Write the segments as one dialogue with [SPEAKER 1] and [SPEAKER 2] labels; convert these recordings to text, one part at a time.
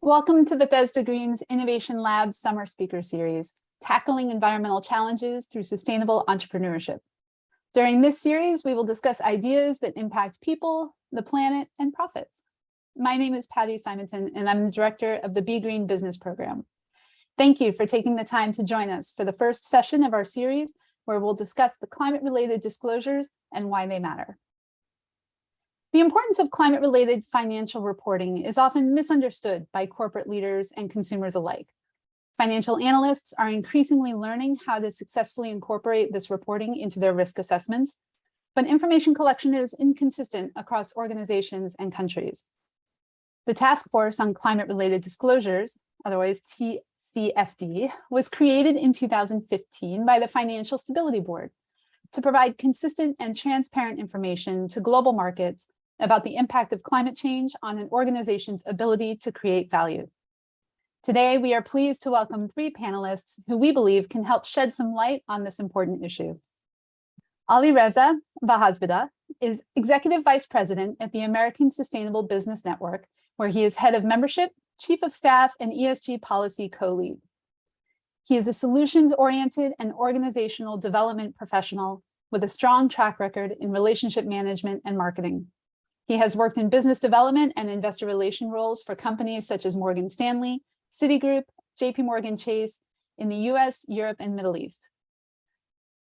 [SPEAKER 1] Welcome to Bethesda Green's Innovation Lab Summer Speaker Series, Tackling Environmental Challenges Through Sustainable Entrepreneurship. During this series, we will discuss ideas that impact people, the planet, and profits. My name is Patty Simonton, and I'm the director of the Be Green Business Program. Thank you for taking the time to join us for the first session of our series, where we'll discuss the climate-related disclosures and why they matter. The importance of climate-related financial reporting is often misunderstood by corporate leaders and consumers alike. Financial analysts are increasingly learning how to successfully incorporate this reporting into their risk assessments, but information collection is inconsistent across organizations and countries. The Task Force on Climate-Related Disclosures, otherwise TCFD, was created in 2015 by the Financial Stability Board to provide consistent and transparent information to global markets about the impact of climate change on an organization's ability to create value. Today, we are pleased to welcome three panelists who we believe can help shed some light on this important issue. Alireza Bahazbida is Executive Vice President at the American Sustainable Business Network, where he is Head of Membership, Chief of Staff, and ESG Policy Co-Lead. He is a solutions-oriented and organizational development professional with a strong track record in relationship management and marketing. He has worked in business development and investor relation roles for companies such as Morgan Stanley, Citigroup, JP Morgan Chase in the US, Europe, and Middle East.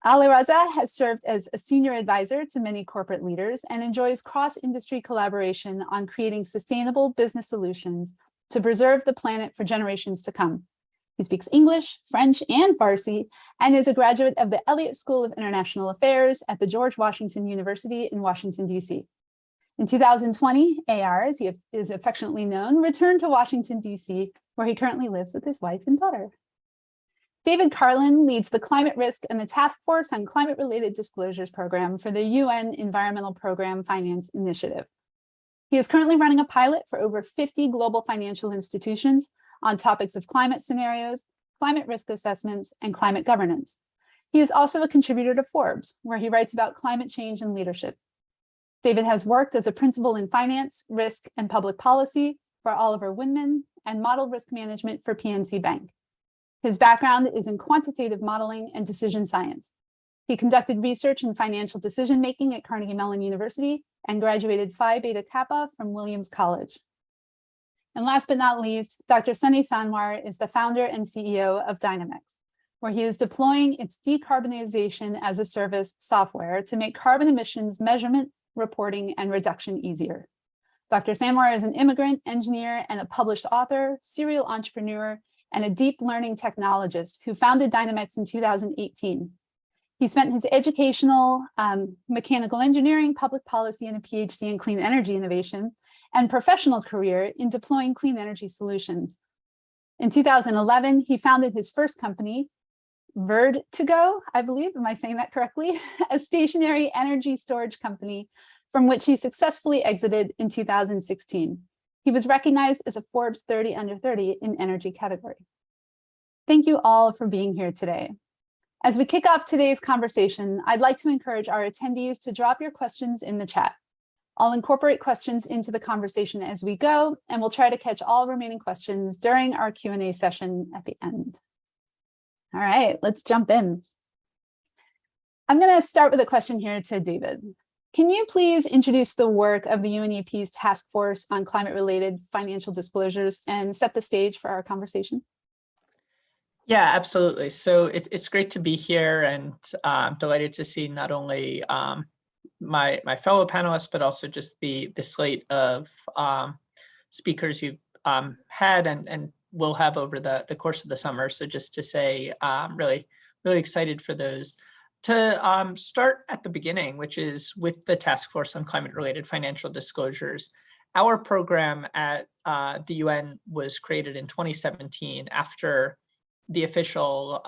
[SPEAKER 1] Alireza has served as a senior advisor to many corporate leaders and enjoys cross-industry collaboration on creating sustainable business solutions to preserve the planet for generations to come. He speaks English, French, and Farsi, and is a graduate of the Elliott School of International Affairs at the George Washington University in Washington, D.C. In 2020, AR, as he is affectionately known, returned to Washington, D.C., where he currently lives with his wife and daughter. David Carlin leads the Climate Risk and the Task Force on Climate-Related Disclosures program for the UN Environmental Program Finance Initiative. He is currently running a pilot for over 50 global financial institutions on topics of climate scenarios, climate risk assessments, and climate governance. He is also a contributor to Forbes, where he writes about climate change and leadership. David has worked as a principal in finance, risk, and public policy for Oliver Wyman and model risk management for PNC Bank. His background is in quantitative modeling and decision science. He conducted research in financial decision-making at Carnegie Mellon University and graduated Phi Beta Kappa from Williams College. And last but not least, Dr. Sunny Sanwar is the founder and CEO of Dynamhex, where he is deploying its decarbonization as a service software to make carbon emissions measurement, reporting, and reduction easier. Dr. Sanwar is an immigrant, engineer, and a published author, serial entrepreneur, and a deep learning technologist who founded Dynamhex in 2018. He spent his educational, mechanical engineering, public policy, and a PhD in clean energy innovation, and professional career in deploying clean energy solutions. In 2011, he founded his first company, Verd2Go, I believe, am I saying that correctly? A stationary energy storage company from which he successfully exited in 2016. He was recognized as a Forbes 30 under 30 in energy category. Thank you all for being here today. As we kick off today's conversation, I'd like to encourage our attendees to drop your questions in the chat. I'll incorporate questions into the conversation as we go, and we'll try to catch all remaining questions during our Q&A session at the end. All right, let's jump in. I'm going to start with a question here to David. Can you please introduce the work of the UNEP's Task Force on Climate-Related Financial Disclosures and set the stage for our conversation?
[SPEAKER 2] Yeah, absolutely. So it's great to be here, and I'm delighted to see not only my fellow panelists, but also just the slate of speakers you've had and will have over the course of the summer. So just to say, really excited for those. To start at the beginning, which is with the Task Force on Climate-Related Financial Disclosures. Our program at the UN was created in 2017 after the official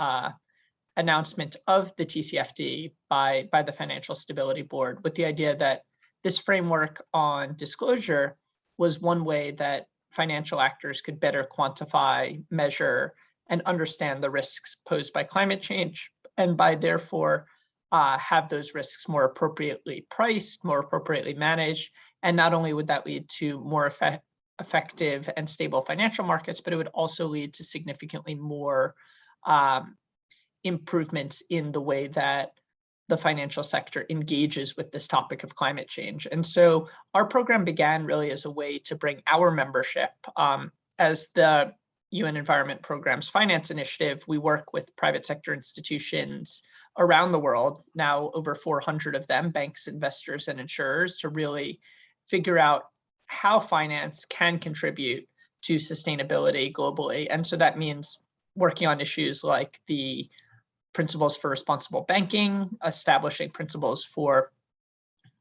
[SPEAKER 2] announcement of the TCFD by the Financial Stability Board, with the idea that this framework on disclosure was one way that financial actors could better quantify, measure, and understand the risks posed by climate change, and by therefore have those risks more appropriately priced, more appropriately managed. And not only would that lead to more effective and stable financial markets, but it would also lead to significantly more improvements in the way that the financial sector engages with this topic of climate change. And so our program began really as a way to bring our membership. As the UN Environment Program's Finance Initiative, we work with private sector institutions around the world, now over 400 of them, banks, investors, and insurers, to really figure out how finance can contribute to sustainability globally. And so that means working on issues like the principles for responsible banking, establishing principles for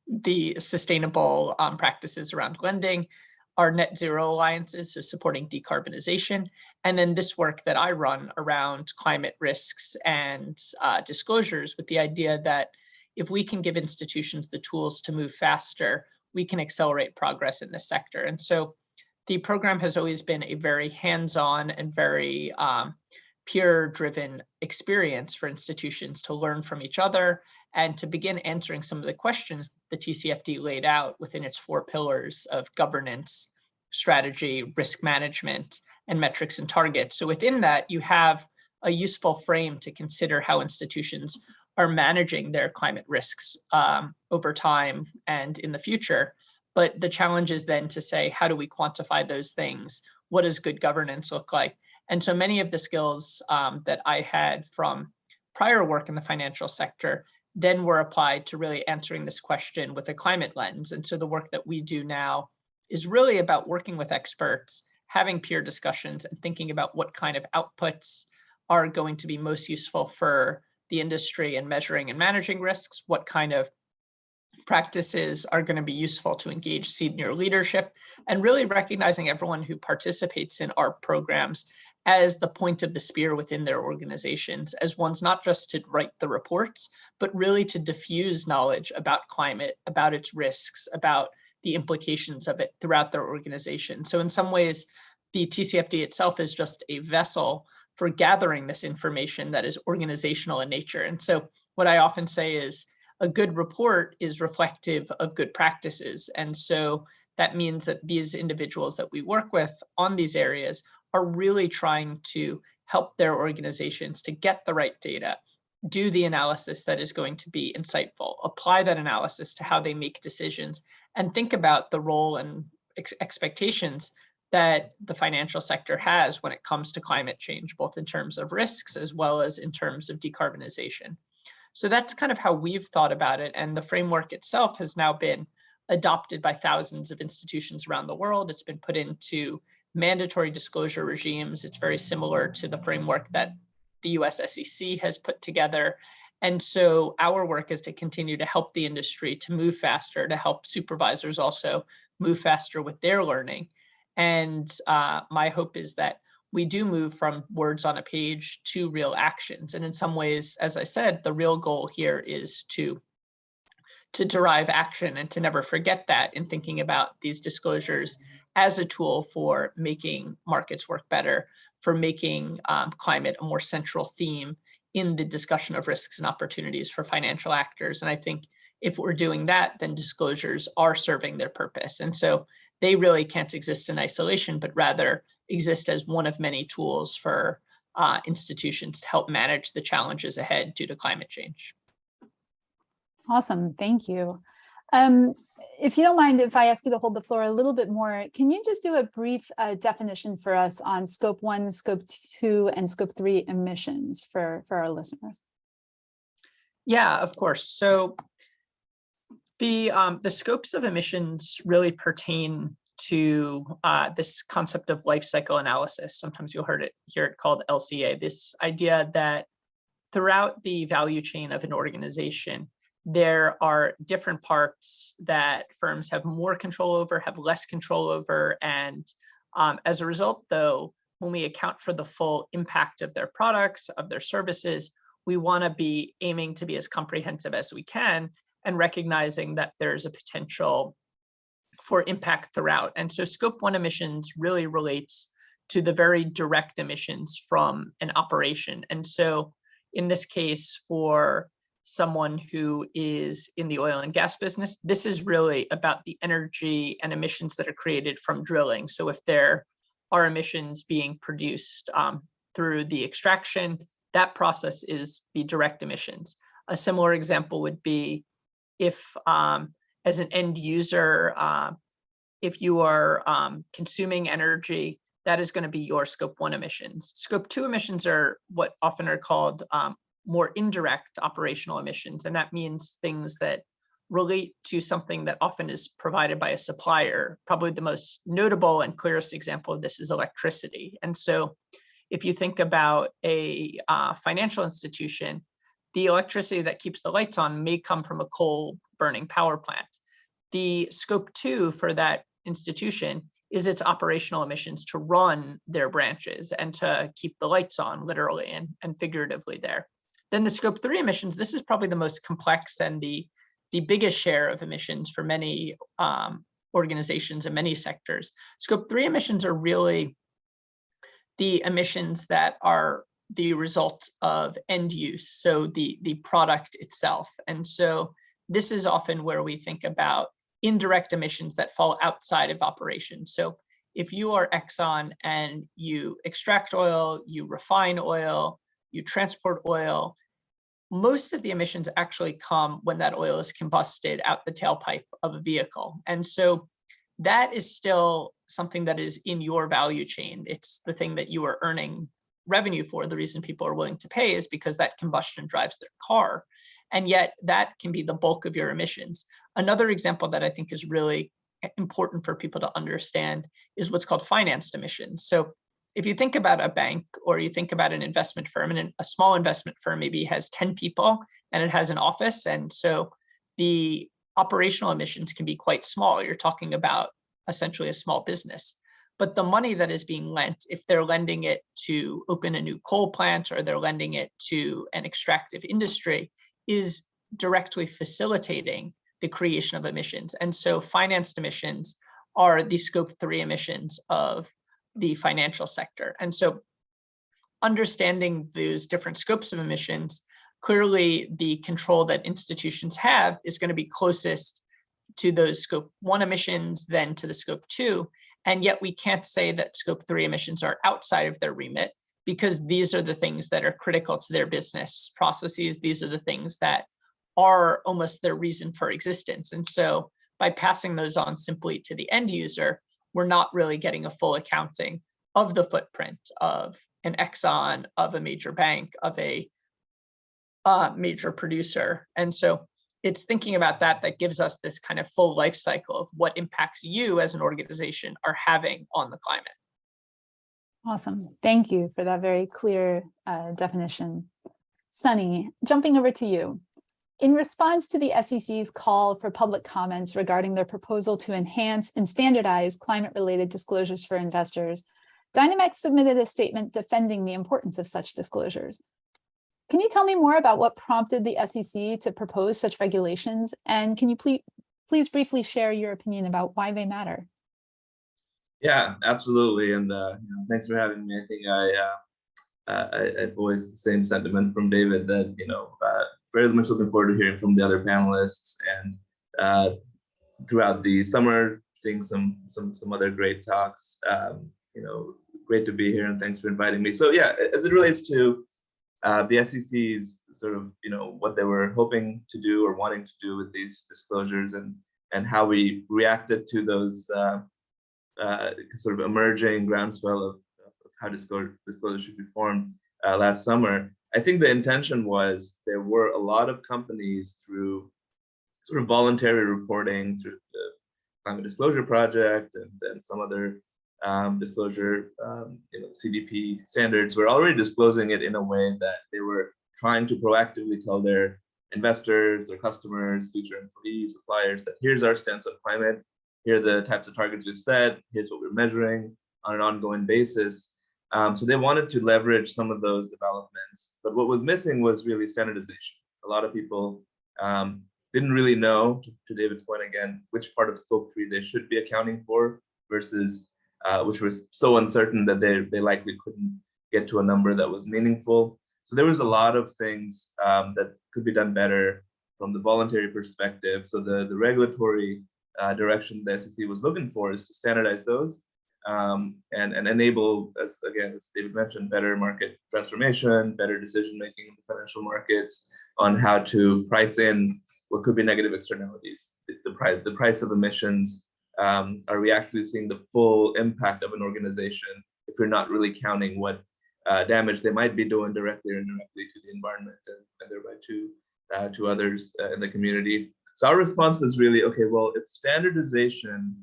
[SPEAKER 2] the sustainable practices around lending, our net zero alliances, so supporting decarbonization, and then this work that I run around climate risks and disclosures, with the idea that if we can give institutions the tools to move faster, we can accelerate progress in this sector. And so the program has always been a very hands-on and very peer-driven experience for institutions to learn from each other and to begin answering some of the questions the TCFD laid out within its 4 pillars of governance, strategy, risk management, and metrics and targets. So within that, you have a useful frame to consider how institutions are managing their climate risks over time and in the future. But the challenge is then to say, how do we quantify those things? What does good governance look like? And so many of the skills that I had from prior work in the financial sector then were applied to really answering this question with a climate lens. And so the work that we do now is really about working with experts, having peer discussions, and thinking about what kind of outputs are going to be most useful for the industry in measuring and managing risks, what kind of practices are going to be useful to engage senior leadership, and really recognizing everyone who participates in our programs as the point of the spear within their organizations, as ones not just to write the reports, but really to diffuse knowledge about climate, about its risks, about the implications of it throughout their organization. So in some ways, the TCFD itself is just a vessel for gathering this information that is organizational in nature. And so what I often say is a good report is reflective of good practices. And so that means that these individuals that we work with on these areas are really trying to help their organizations to get the right data, do the analysis that is going to be insightful, apply that analysis to how they make decisions, and think about the role and expectations that the financial sector has when it comes to climate change, both in terms of risks as well as in terms of decarbonization. So that's kind of how we've thought about it. And the framework itself has now been adopted by thousands of institutions around the world. It's been put into mandatory disclosure regimes. It's very similar to the framework that the US SEC has put together. And so our work is to continue to help the industry to move faster, to help supervisors also move faster with their learning. And my hope is that we do move from words on a page to real actions. And in some ways, as I said, the real goal here is to derive action and to never forget that in thinking about these disclosures as a tool for making markets work better, for making climate a more central theme in the discussion of risks and opportunities for financial actors. And I think if we're doing that, then disclosures are serving their purpose. And so they really can't exist in isolation, but rather exist as one of many tools for institutions to help manage the challenges ahead due to climate change.
[SPEAKER 1] Awesome, thank you. If you don't mind, if I ask you to hold the floor a little bit more, can you just do a brief definition for us on Scope 1, Scope 2, and Scope 3 emissions for our listeners?
[SPEAKER 2] Yeah, of course. So the scopes of emissions really pertain to this concept of life cycle analysis. Sometimes you'll hear it called LCA, this idea that throughout the value chain of an organization, there are different parts that firms have more control over, have less control over. And as a result, though, when we account for the full impact of their products, of their services, we want to be aiming to be as comprehensive as we can and recognizing that there's a potential for impact throughout. And so Scope 1 emissions really relates to the very direct emissions from an operation. And so in this case, for someone who is in the oil and gas business, this is really about the energy and emissions that are created from drilling. So if there are emissions being produced through the extraction, that process is the direct emissions. A similar example would be if, as an end user, if you are consuming energy, that is going to be your scope 1 emissions. Scope 2 emissions are what often are called more indirect operational emissions, and that means things that relate to something that often is provided by a supplier. Probably the most notable and clearest example of this is electricity. And so if you think about a financial institution, the electricity that keeps the lights on may come from a coal burning power plant. The scope 2 for that institution is its operational emissions to run their branches and to keep the lights on, literally and figuratively there. Then the scope 3 emissions, this is probably the most complex and the biggest share of emissions for many organizations and many sectors. Scope 3 emissions are really the emissions that are the result of end use, so the product itself. And so this is often where we think about indirect emissions that fall outside of operations. So if you are Exxon and you extract oil, you refine oil, you transport oil, most of the emissions actually come when that oil is combusted out the tailpipe of a vehicle. And so that is still something that is in your value chain. It's the thing that you are earning revenue for. The reason people are willing to pay is because that combustion drives their car. And yet that can be the bulk of your emissions. Another example that I think is really important for people to understand is what's called financed emissions. So if you think about a bank or you think about an investment firm, and a small investment firm maybe has 10 people and it has an office. And so the operational emissions can be quite small. You're talking about essentially a small business. But the money that is being lent, if they're lending it to open a new coal plant or they're lending it to an extractive industry, is directly facilitating the creation of emissions. And so financed emissions are the scope 3 emissions of the financial sector. And so understanding those different scopes of emissions, clearly the control that institutions have is going to be closest to those scope 1 emissions than to the scope 2. And yet we can't say that scope 3 emissions are outside of their remit, because these are the things that are critical to their business processes. These are the things that are almost their reason for existence. And so by passing those on simply to the end user, we're not really getting a full accounting of the footprint of an Exxon, of a major bank, of a major producer. And so it's thinking about that that gives us this kind of full life cycle of what impacts you as an organization are having on the climate.
[SPEAKER 1] Awesome. Thank you for that very clear definition. Sunny, jumping over to you. In response to the SEC's call for public comments regarding their proposal to enhance and standardize climate-related disclosures for investors, Dynamhex submitted a statement defending the importance of such disclosures. Can you tell me more about what prompted the SEC to propose such regulations? And can you please briefly share your opinion about why they matter?
[SPEAKER 3] Yeah, absolutely. And thanks for having me. I think I voiced the same sentiment from David that, very much looking forward to hearing from the other panelists, and throughout the summer, seeing some other great talks. Great to be here, and thanks for inviting me. So yeah, as it relates to the SEC's sort of, what they were hoping to do or wanting to do with these disclosures, and how we reacted to those sort of emerging groundswell of how disclosure should be formed last summer. I think the intention was there were a lot of companies through sort of voluntary reporting through the Climate Disclosure Project and some other disclosure, CDP standards were already disclosing it in a way that they were trying to proactively tell their investors, their customers, future employees, suppliers that here's our stance on climate, here are the types of targets we've set, here's what we're measuring on an ongoing basis. So they wanted to leverage some of those developments, but what was missing was really standardization. A lot of people didn't really know, to David's point again, which part of scope 3 they should be accounting for versus which was so uncertain that they likely couldn't get to a number that was meaningful. So there was a lot of things that could be done better from the voluntary perspective. So the regulatory direction the SEC was looking for is to standardize those and enable, as David mentioned, better market transformation, better decision-making in the financial markets on how to price in what could be negative externalities, the price of emissions. Are we actually seeing the full impact of an organization if you're not really counting what damage they might be doing directly or indirectly to the environment and thereby to others in the community? So our response was really, okay, well, if standardization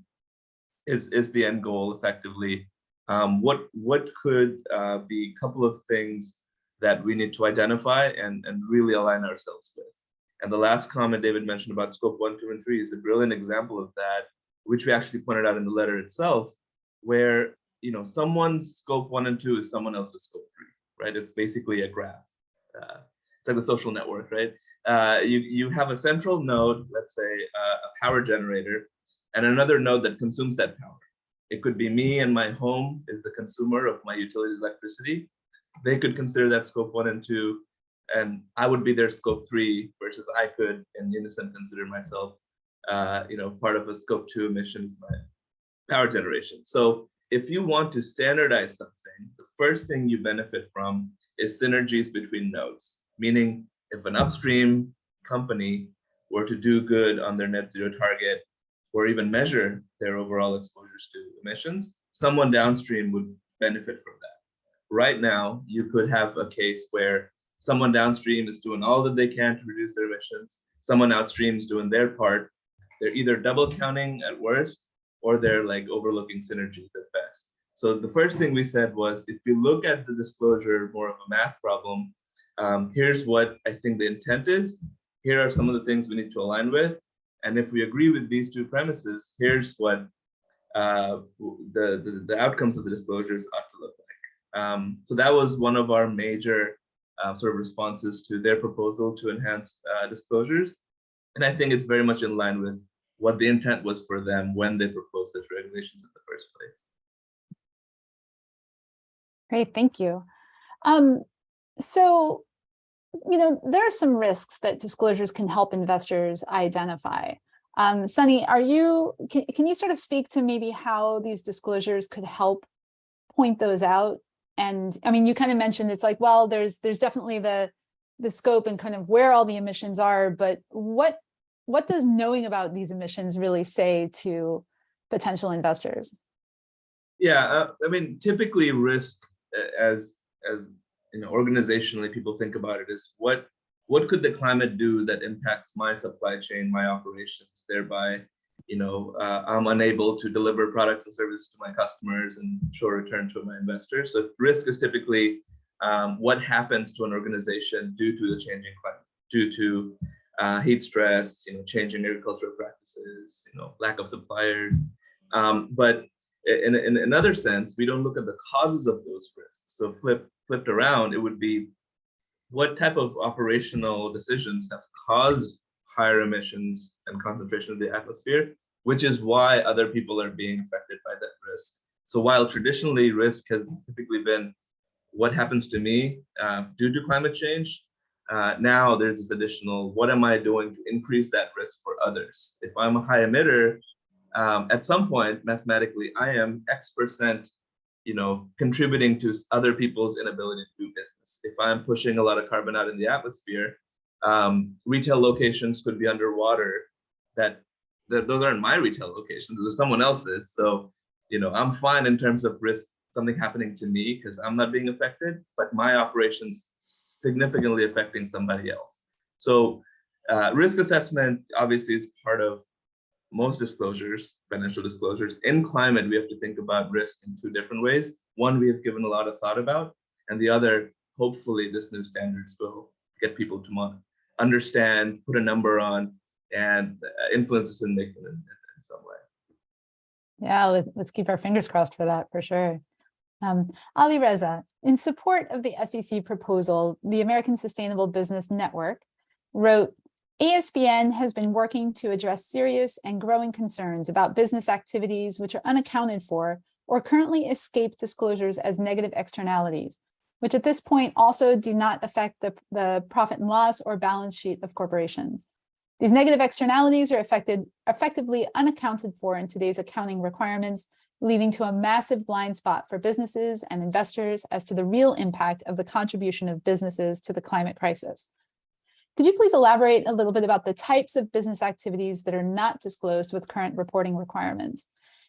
[SPEAKER 3] is the end goal effectively, what could be a couple of things that we need to identify and really align ourselves with? And the last comment David mentioned about scope 1, 2, and 3 is a brilliant example of that, which we actually pointed out in the letter itself, where someone's scope 1 and 2 is someone else's scope 3, right? It's basically a graph. It's like a social network, right? You have a central node, let's say a power generator, and another node that consumes that power. It could be me and my home is the consumer of my utilities electricity. They could consider that scope 1 and 2, and I would be their scope 3, versus I could in unison consider myself part of a scope 2 emissions, my power generation. So if you want to standardize something, the first thing you benefit from is synergies between nodes, meaning if an upstream company were to do good on their net zero target or even measure their overall exposures to emissions, someone downstream would benefit from that. Right now, you could have a case where someone downstream is doing all that they can to reduce their emissions, someone upstream is doing their part. They're either double counting at worst, or they're like overlooking synergies at best. So the first thing we said was, if you look at the disclosure more of a math problem, here's what I think the intent is. Here are some of the things we need to align with. And if we agree with these two premises, here's what the outcomes of the disclosures ought to look like. So that was one of our major sort of responses to their proposal to enhance disclosures. And I think it's very much in line with what the intent was for them when they proposed such regulations in the first place.
[SPEAKER 1] Great, thank you. So, there are some risks that disclosures can help investors identify. Sunny, can you sort of speak to maybe how these disclosures could help point those out? And I mean, you kind of mentioned it's like, well, there's definitely the scope and kind of where all the emissions are, but what does knowing about these emissions really say to potential investors?
[SPEAKER 3] Yeah, I mean, typically risk, as organizationally people think about it, is what could the climate do that impacts my supply chain, my operations, thereby I'm unable to deliver products and services to my customers and show return to my investors. So risk is typically what happens to an organization due to the changing climate, due to heat stress, changing agricultural practices, lack of suppliers. But in another sense, we don't look at the causes of those risks. So flipped around, it would be what type of operational decisions have caused higher emissions and concentration of the atmosphere, which is why other people are being affected by that risk. So while traditionally risk has typically been what happens to me due to climate change, now there's this additional, what am I doing to increase that risk for others? If I'm a high emitter, at some point, mathematically, I am X%, contributing to other people's inability to do business. If I'm pushing a lot of carbon out in the atmosphere, retail locations could be underwater. Those aren't my retail locations, they're someone else's. So, I'm fine in terms of risk, something happening to me because I'm not being affected, but my operations significantly affecting somebody else. So risk assessment obviously is part of most disclosures, financial disclosures. In climate, we have to think about risk in two different ways. One, we have given a lot of thought about, and the other, hopefully this new standards will get people to understand, put a number on, and influence decision-making in some way.
[SPEAKER 1] Yeah, let's keep our fingers crossed for that, for sure. Ali Reza, in support of the SEC proposal, the American Sustainable Business Network wrote, ASBN has been working to address serious and growing concerns about business activities which are unaccounted for or currently escape disclosures as negative externalities. which at this point also do not affect the profit and loss or balance sheet of corporations. These negative externalities are effectively unaccounted for in today's accounting requirements, leading to a massive blind spot for businesses and investors as to the real impact of the contribution of businesses to the climate crisis. Could you please elaborate a little bit about the types of business activities that are not disclosed with current reporting requirements?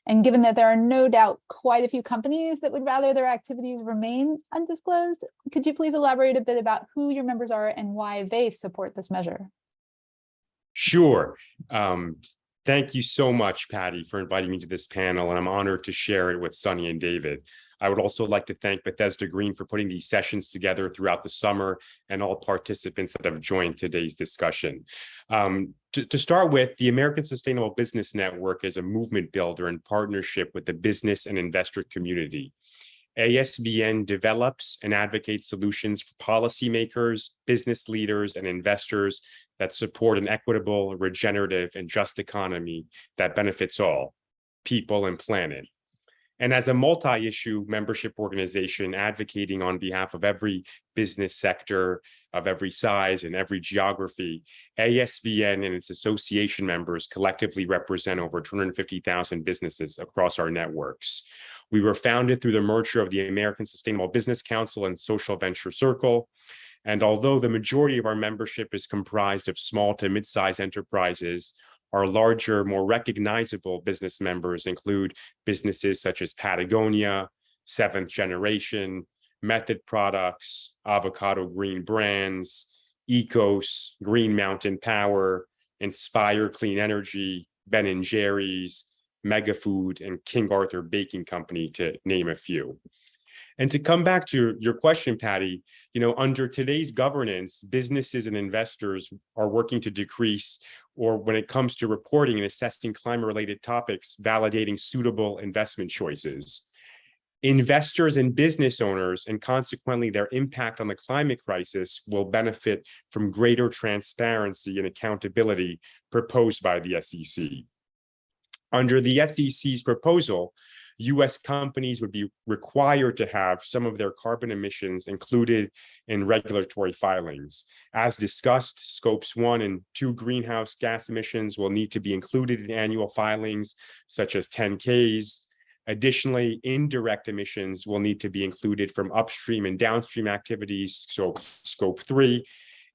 [SPEAKER 1] And given that there are no doubt quite a few companies that would rather their activities remain undisclosed, could you please elaborate a bit about who your members are and why they support this measure?
[SPEAKER 4] Sure. Thank you so much, Patty, for inviting me to this panel, and I'm honored to share it with Sunny and David. I would also like to thank Bethesda Green for putting these sessions together throughout the summer and all participants that have joined today's discussion. To start with, the American Sustainable Business Network is a movement builder in partnership with the business and investor community. ASBN develops and advocates solutions for policymakers, business leaders, and investors that support an equitable, regenerative, and just economy that benefits all, people and planet. And as a multi-issue membership organization advocating on behalf of every business sector of every size and every geography, ASBN and its association members collectively represent over 250,000 businesses across our networks. We were founded through the merger of the American Sustainable Business Council and Social Venture Circle. And although the majority of our membership is comprised of small to mid-sized enterprises, our larger, more recognizable business members include businesses such as Patagonia, Seventh Generation, Method Products, Avocado Green Brands, Ecos, Green Mountain Power, Inspire Clean Energy, Ben & Jerry's, Megafood, and King Arthur Baking Company, to name a few. And to come back to your question, Patty, under today's governance, businesses and investors are working to decrease, or when it comes to reporting and assessing climate-related topics, validating suitable investment choices. Investors and business owners, and consequently their impact on the climate crisis, will benefit from greater transparency and accountability proposed by the SEC. Under the SEC's proposal, U.S. companies would be required to have some of their carbon emissions included in regulatory filings. As discussed, scopes 1 and 2 greenhouse gas emissions will need to be included in annual filings, such as 10Ks. Additionally, indirect emissions will need to be included from upstream and downstream activities, so scope 3,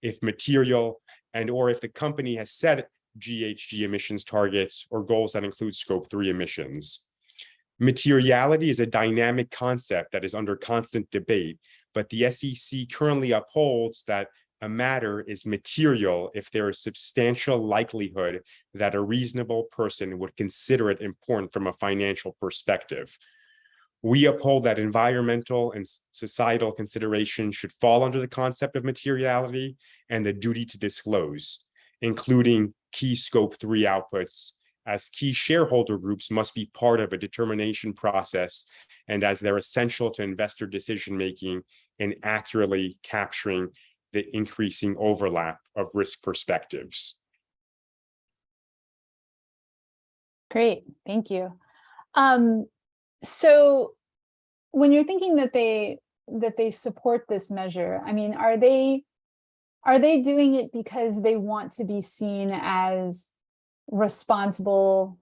[SPEAKER 4] if material, and or if the company has set GHG emissions targets or goals that include scope 3 emissions. Materiality is a dynamic concept that is under constant debate, but the SEC currently upholds that a matter is material if there is substantial likelihood that a reasonable person would consider it important from a financial perspective. We uphold that environmental and societal considerations should fall under the concept of materiality and the duty to disclose, including key scope 3 outputs, as key shareholder groups must be part of a determination process and as they're essential to investor decision-making in accurately capturing the increasing overlap of risk perspectives.
[SPEAKER 1] Great, thank you. So when you're thinking that they support this measure, I mean, are they doing it because they want to be seen as responsible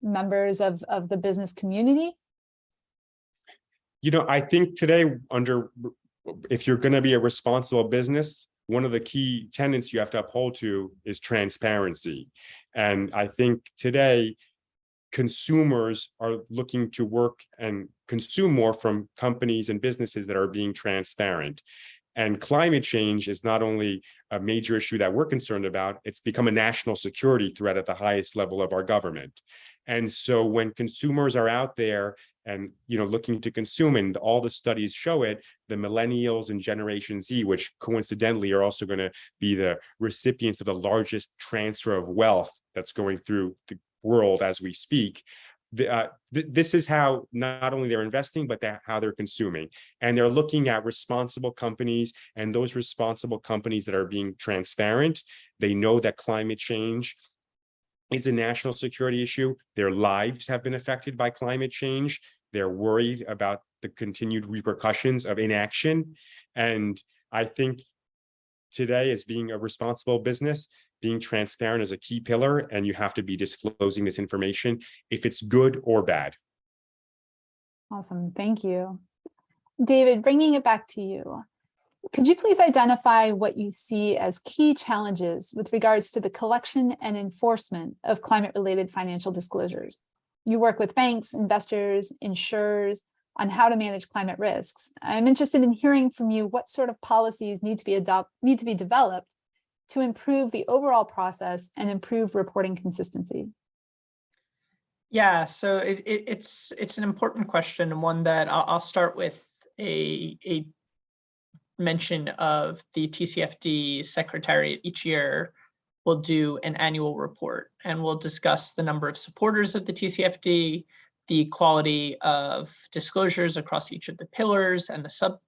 [SPEAKER 1] members of the business community?
[SPEAKER 4] I think today, if you're going to be a responsible business, one of the key tenets you have to uphold to is transparency. And I think today, consumers are looking to work and consume more from companies and businesses that are being transparent. And climate change is not only a major issue that we're concerned about, it's become a national security threat at the highest level of our government. And so when consumers are out there and looking to consume, and all the studies show it, the millennials and Generation Z, which coincidentally are also going to be the recipients of the largest transfer of wealth that's going through the world as we speak, this is how not only they're investing, but how they're consuming. And they're looking at responsible companies, and those responsible companies that are being transparent, they know that climate change is a national security issue. Their lives have been affected by climate change. They're worried about the continued repercussions of inaction. And I think today, as being a responsible business, being transparent is a key pillar, and you have to be disclosing this information if it's good or bad.
[SPEAKER 1] Awesome, thank you. David, bringing it back to you, could you please identify what you see as key challenges with regards to the collection and enforcement of climate-related financial disclosures? You work with banks, investors, insurers on how to manage climate risks. I'm interested in hearing from you what sort of policies need to be developed to improve the overall process and improve reporting consistency.
[SPEAKER 2] Yeah, so it's an important question, and one that I'll start with a mention of the TCFD Secretariat. Each year will do an annual report, and we'll discuss the number of supporters of the TCFD, the quality of disclosures across each of the pillars and the sub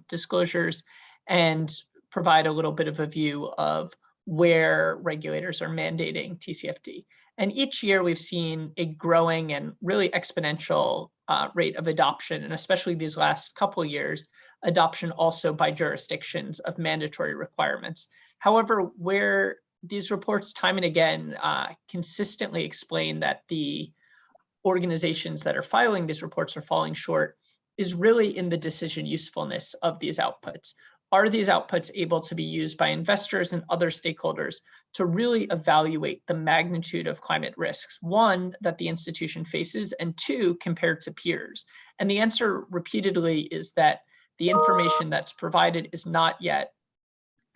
[SPEAKER 2] disclosures, and provide a little bit of a view of where regulators are mandating TCFD. And each year we've seen a growing and really exponential rate of adoption, and especially these last couple of years, adoption also by jurisdictions of mandatory requirements. However, where these reports time and again consistently explain that the organizations that are filing these reports are falling short is really in the decision usefulness of these outputs. Are these outputs able to be used by investors and other stakeholders to really evaluate the magnitude of climate risks, one, that the institution faces, and two, compared to peers? And the answer repeatedly is that the information that's provided is not yet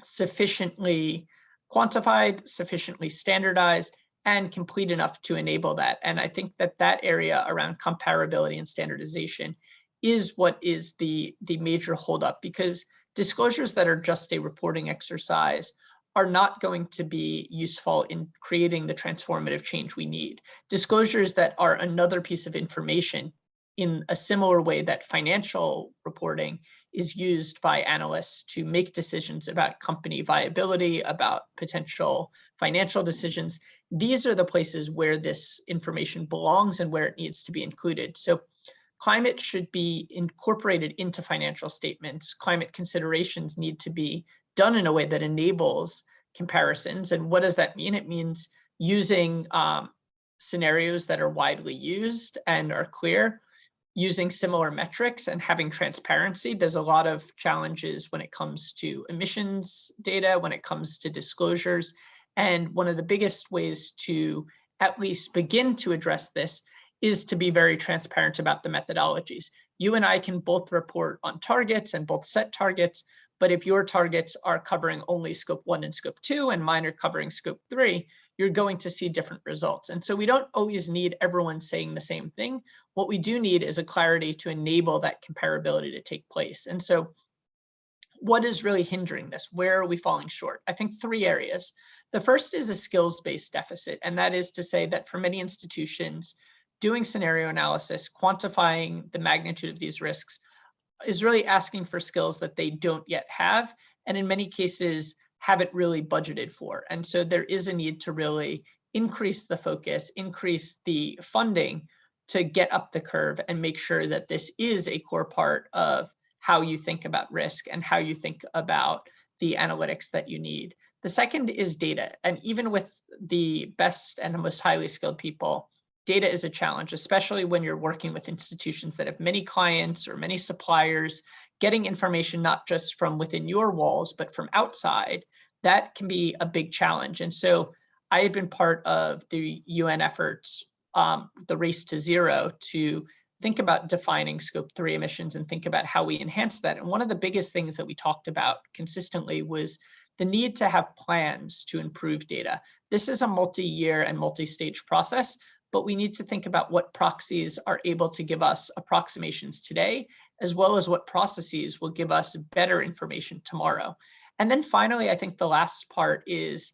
[SPEAKER 2] sufficiently quantified, sufficiently standardized, and complete enough to enable that. And I think that that area around comparability and standardization is what is the major holdup, because disclosures that are just a reporting exercise are not going to be useful in creating the transformative change we need. Disclosures that are another piece of information in a similar way that financial reporting is used by analysts to make decisions about company viability, about potential financial decisions. These are the places where this information belongs and where it needs to be included. So climate should be incorporated into financial statements. Climate considerations need to be done in a way that enables comparisons. And what does that mean? It means using scenarios that are widely used and are clear, using similar metrics and having transparency. There's a lot of challenges when it comes to emissions data, when it comes to disclosures. And one of the biggest ways to at least begin to address this is to be very transparent about the methodologies. You and I can both report on targets and both set targets, but if your targets are covering only scope 1 and scope 2 and mine are covering scope 3, you're going to see different results. And so we don't always need everyone saying the same thing. What we do need is a clarity to enable that comparability to take place. And so what is really hindering this? Where are we falling short? I think 3 areas. The first is a skills-based deficit, and that is to say that for many institutions, doing scenario analysis, quantifying the magnitude of these risks is really asking for skills that they don't yet have, and in many cases haven't really budgeted for. And so there is a need to really increase the focus, increase the funding to get up the curve and make sure that this is a core part of how you think about risk and how you think about the analytics that you need. The second is data. And even with the best and most highly skilled people, data is a challenge, especially when you're working with institutions that have many clients or many suppliers. Getting information not just from within your walls, but from outside, that can be a big challenge. And so I had been part of the UN efforts, the Race to Zero, to think about defining scope 3 emissions and think about how we enhance that. And one of the biggest things that we talked about consistently was the need to have plans to improve data. This is a multi-year and multi-stage process, but we need to think about what proxies are able to give us approximations today, as well as what processes will give us better information tomorrow. And then finally, I think the last part is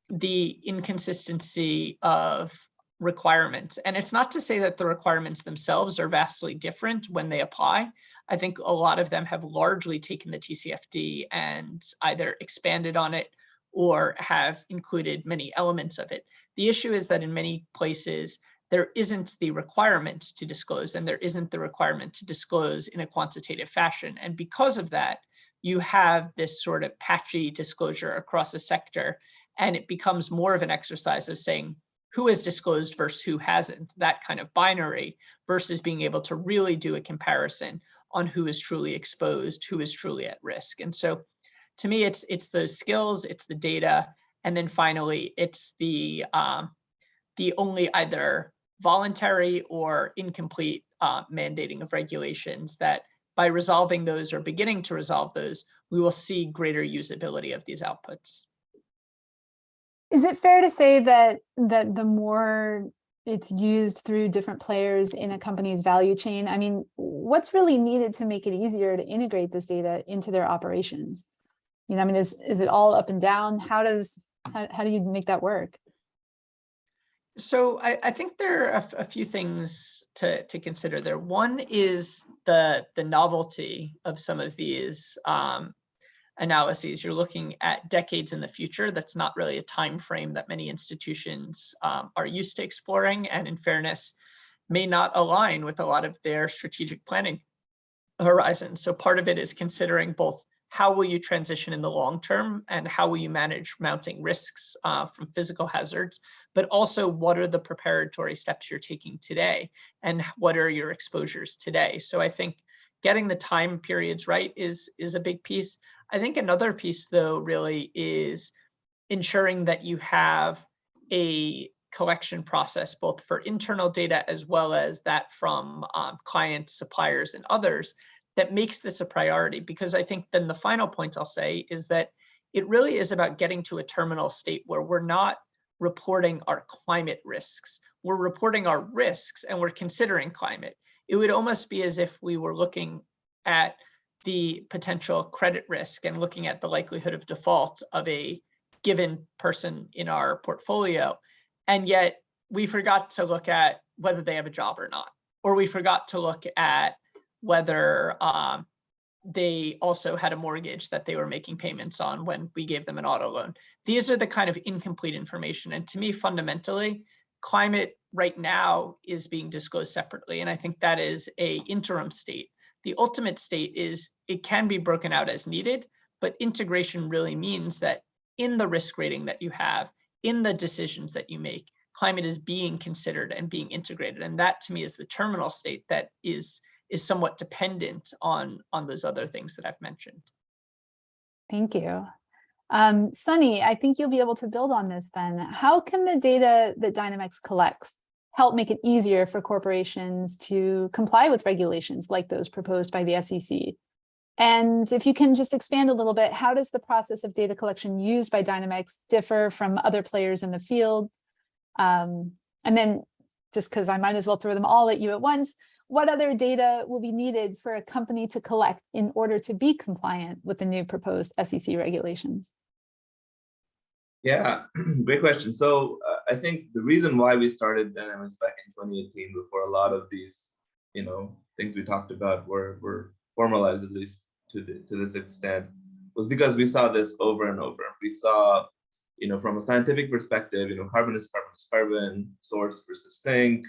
[SPEAKER 2] the inconsistency of requirements. And it's not to say that the requirements themselves are vastly different when they apply. I think a lot of them have largely taken the TCFD and either expanded on it or have included many elements of it. The issue is that in many places, there isn't the requirement to disclose, and there isn't the requirement to disclose in a quantitative fashion. And because of that, you have this sort of patchy disclosure across the sector, and it becomes more of an exercise of saying who has disclosed versus who hasn't, that kind of binary, versus being able to really do a comparison on who is truly exposed, who is truly at risk. And so to me, it's those skills, it's the data, and then finally, it's the only either voluntary or incomplete mandating of regulations that by resolving those or beginning to resolve those, we will see greater usability of these outputs.
[SPEAKER 1] Is it fair to say that the more it's used through different players in a company's value chain, I mean, what's really needed to make it easier to integrate this data into their operations? You know, I mean, is it all up and down? How do you make that work?
[SPEAKER 2] So I think there are a few things to consider there. One is the novelty of some of these analyses. You're looking at decades in the future. That's not really a time frame that many institutions are used to exploring, and in fairness, may not align with a lot of their strategic planning horizons. So part of it is considering both how will you transition in the long term and how will you manage mounting risks from physical hazards, but also what are the preparatory steps you're taking today and what are your exposures today. So I think getting the time periods right is a big piece. I think another piece, though, really is ensuring that you have a collection process, both for internal data as well as that from clients, suppliers, and others, that makes this a priority. Because I think then the final point I'll say is that it really is about getting to a terminal state where we're not reporting our climate risks. We're reporting our risks and we're considering climate. It would almost be as if we were looking at the potential credit risk and looking at the likelihood of default of a given person in our portfolio. And yet we forgot to look at whether they have a job or not, or we forgot to look at whether they also had a mortgage that they were making payments on when we gave them an auto loan. These are the kind of incomplete information. And to me, fundamentally, climate right now is being disclosed separately. And I think that is an interim state. The ultimate state is it can be broken out as needed, but integration really means that in the risk rating that you have, in the decisions that you make, climate is being considered and being integrated. And that to me is the terminal state that is somewhat dependent on those other things that I've mentioned.
[SPEAKER 1] Thank you. Sunny, I think you'll be able to build on this then. How can the data that Dynamhex collects help make it easier for corporations to comply with regulations like those proposed by the SEC? And if you can just expand a little bit, how does the process of data collection used by Dynamhex differ from other players in the field? And then, just because I might as well throw them all at you at once, what other data will be needed for a company to collect in order to be compliant with the new proposed SEC regulations?
[SPEAKER 3] Yeah, great question. So I think the reason why we started Dynamhex back in 2018, before a lot of these, things we talked about were formalized, at least to this extent, was because we saw this over and over. We saw, from a scientific perspective, carbon is carbon, source versus sink,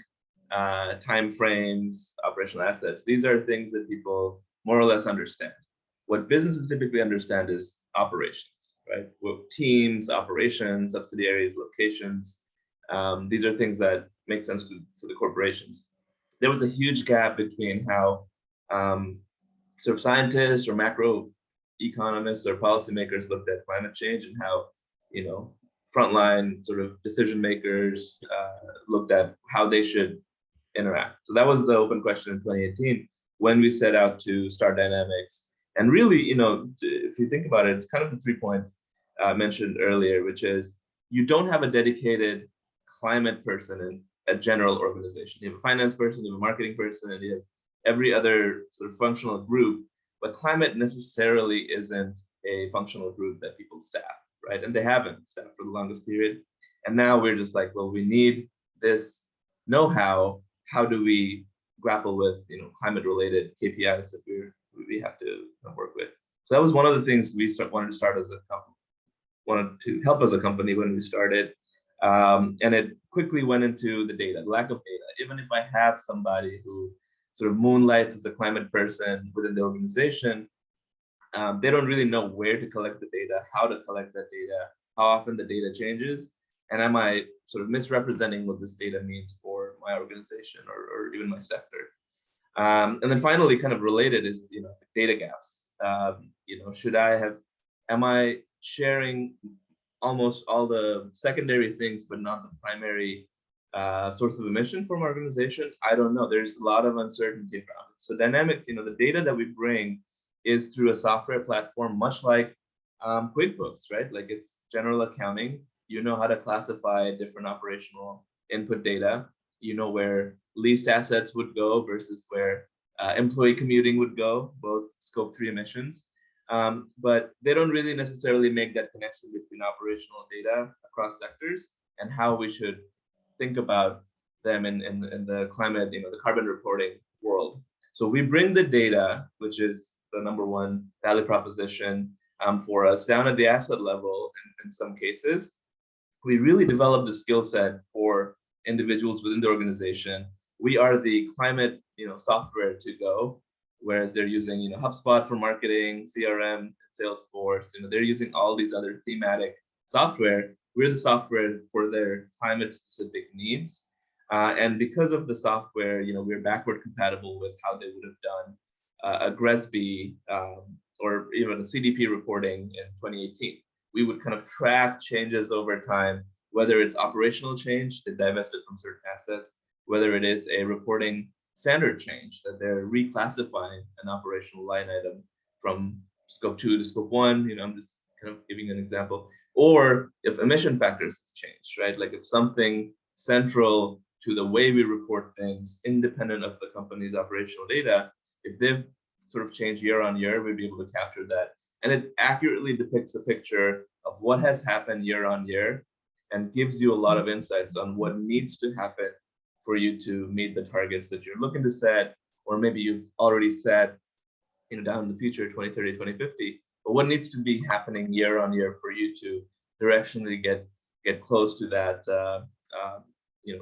[SPEAKER 3] time frames, operational assets. These are things that people more or less understand. What businesses typically understand is operations, right? What teams, operations, subsidiaries, locations. These are things that make sense to the corporations. There was a huge gap between how sort of scientists or macro economists or policymakers looked at climate change and how, frontline sort of decision makers looked at how they should interact. So that was the open question in 2018 when we set out to start Dynamhex. And really, if you think about it, it's kind of the 3 points mentioned earlier, which is you don't have a dedicated climate person in a general organization. You have a finance person, you have a marketing person, and you have every other sort of functional group, but climate necessarily isn't a functional group that people staff, right? And they haven't staffed for the longest period. And now we're just like, well, we need this know-how. How do we grapple with, climate-related KPIs that we have to work with? So that was one of the things we wanted to start as a company, wanted to help as a company when we started. And it quickly went into the data, lack of data. Even if I have somebody who sort of moonlights as a climate person within the organization, they don't really know where to collect the data, how to collect that data, how often the data changes, and am I sort of misrepresenting what this data means for my organization or even my sector? And then finally, kind of related is, data gaps. Am I sharing almost all the secondary things, but not the primary source of emission from our organization? I don't know. There's a lot of uncertainty around it. So Dynamhex, the data that we bring is through a software platform, much like QuickBooks, right? Like it's general accounting. You know how to classify different operational input data. You know where leased assets would go versus where employee commuting would go, both scope 3 emissions. But they don't really necessarily make that connection between operational data across sectors and how we should think about them in the climate, the carbon reporting world. So we bring the data, which is the number one value proposition for us, down at the asset level in some cases. We really develop the skill set for individuals within the organization. We are the climate software to go, whereas they're using HubSpot for marketing, CRM, Salesforce. They're using all these other thematic software. We're the software for their climate specific needs. And because of the software, we're backward compatible with how they would have done a GRESB or even a CDP reporting in 2018. We would kind of track changes over time, whether it's operational change that divested from certain assets, whether it is a reporting standard change that they're reclassifying an operational line item from scope 2 to scope 1. I'm just kind of giving an example. Or if emission factors have changed, right? Like if something central to the way we report things, independent of the company's operational data, if they've sort of changed year on year, we'd be able to capture that. And it accurately depicts a picture of what has happened year on year and gives you a lot of insights on what needs to happen for you to meet the targets that you're looking to set, or maybe you've already set down in the future, 2030, 2050, but what needs to be happening year on year for you to directionally get close to that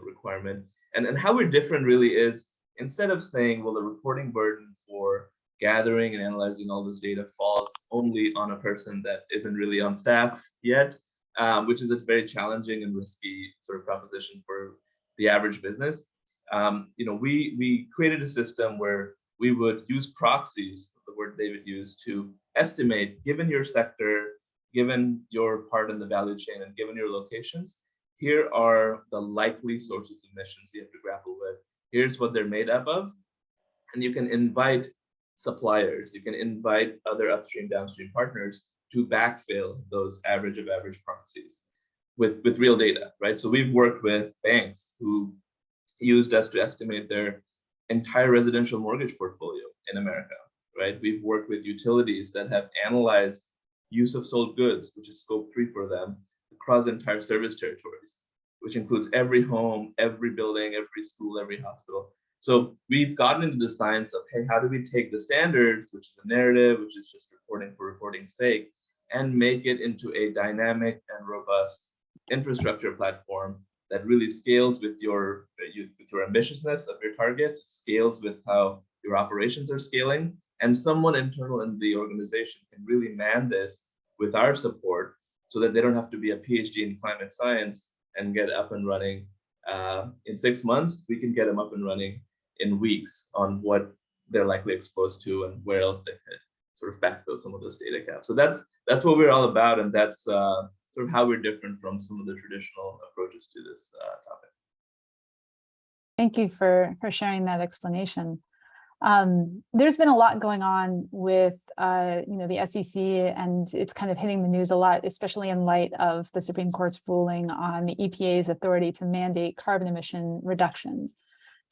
[SPEAKER 3] requirement. And how we're different really is, instead of saying, well, the reporting burden for gathering and analyzing all this data falls only on a person that isn't really on staff yet, which is a very challenging and risky sort of proposition for the average business. We created a system where we would use proxies, the word David used, to estimate, given your sector, given your part in the value chain, and given your locations, here are the likely sources of emissions you have to grapple with. Here's what they're made up of. And you can invite suppliers, you can invite other upstream, downstream partners to backfill those average of average proxies with real data, right? So we've worked with banks who used us to estimate their entire residential mortgage portfolio in America, right? We've worked with utilities that have analyzed use of sold goods, which is scope 3 for them, across entire service territories, which includes every home, every building, every school, every hospital. So we've gotten into the science of, hey, how do we take the standards, which is a narrative, which is just reporting for reporting's sake, and make it into a dynamic and robust infrastructure platform that really scales with your ambitiousness of your targets, scales with how your operations are scaling, and someone internal in the organization can really man this with our support so that they don't have to be a PhD in climate science and get up and running in 6 months. We can get them up and running in weeks on what they're likely exposed to and where else they could sort of backfill some of those data gaps. So that's what we're all about, and that's sort of how we're different from some of the traditional approaches to this topic.
[SPEAKER 1] Thank you for sharing that explanation. There's been a lot going on with the SEC, and it's kind of hitting the news a lot, especially in light of the Supreme Court's ruling on the EPA's authority to mandate carbon emission reductions.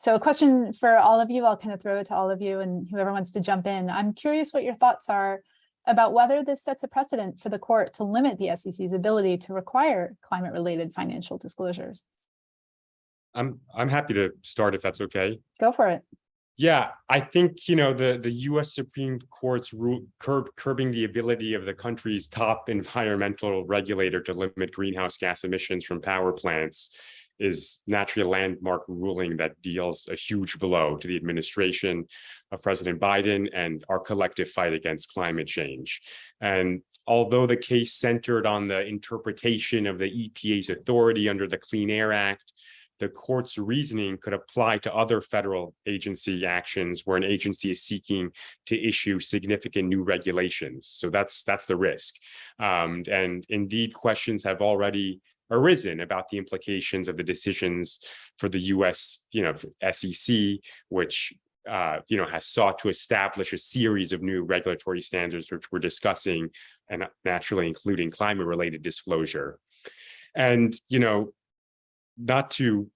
[SPEAKER 1] So a question for all of you, I'll kind of throw it to all of you and whoever wants to jump in. I'm curious what your thoughts are about whether this sets a precedent for the court to limit the SEC's ability to require climate-related financial disclosures.
[SPEAKER 4] I'm happy to start if that's okay.
[SPEAKER 1] Go for it.
[SPEAKER 4] Yeah, I think, the U.S. Supreme Court's rule curbing the ability of the country's top environmental regulator to limit greenhouse gas emissions from power plants is naturally a landmark ruling that deals a huge blow to the administration of President Biden and our collective fight against climate change. And although the case centered on the interpretation of the EPA's authority under the Clean Air Act, the court's reasoning could apply to other federal agency actions where an agency is seeking to issue significant new regulations. So that's the risk. And indeed, questions have already arisen about the implications of the decisions for the U.S. SEC, which has sought to establish a series of new regulatory standards, which we're discussing, and naturally including climate-related disclosure. And not to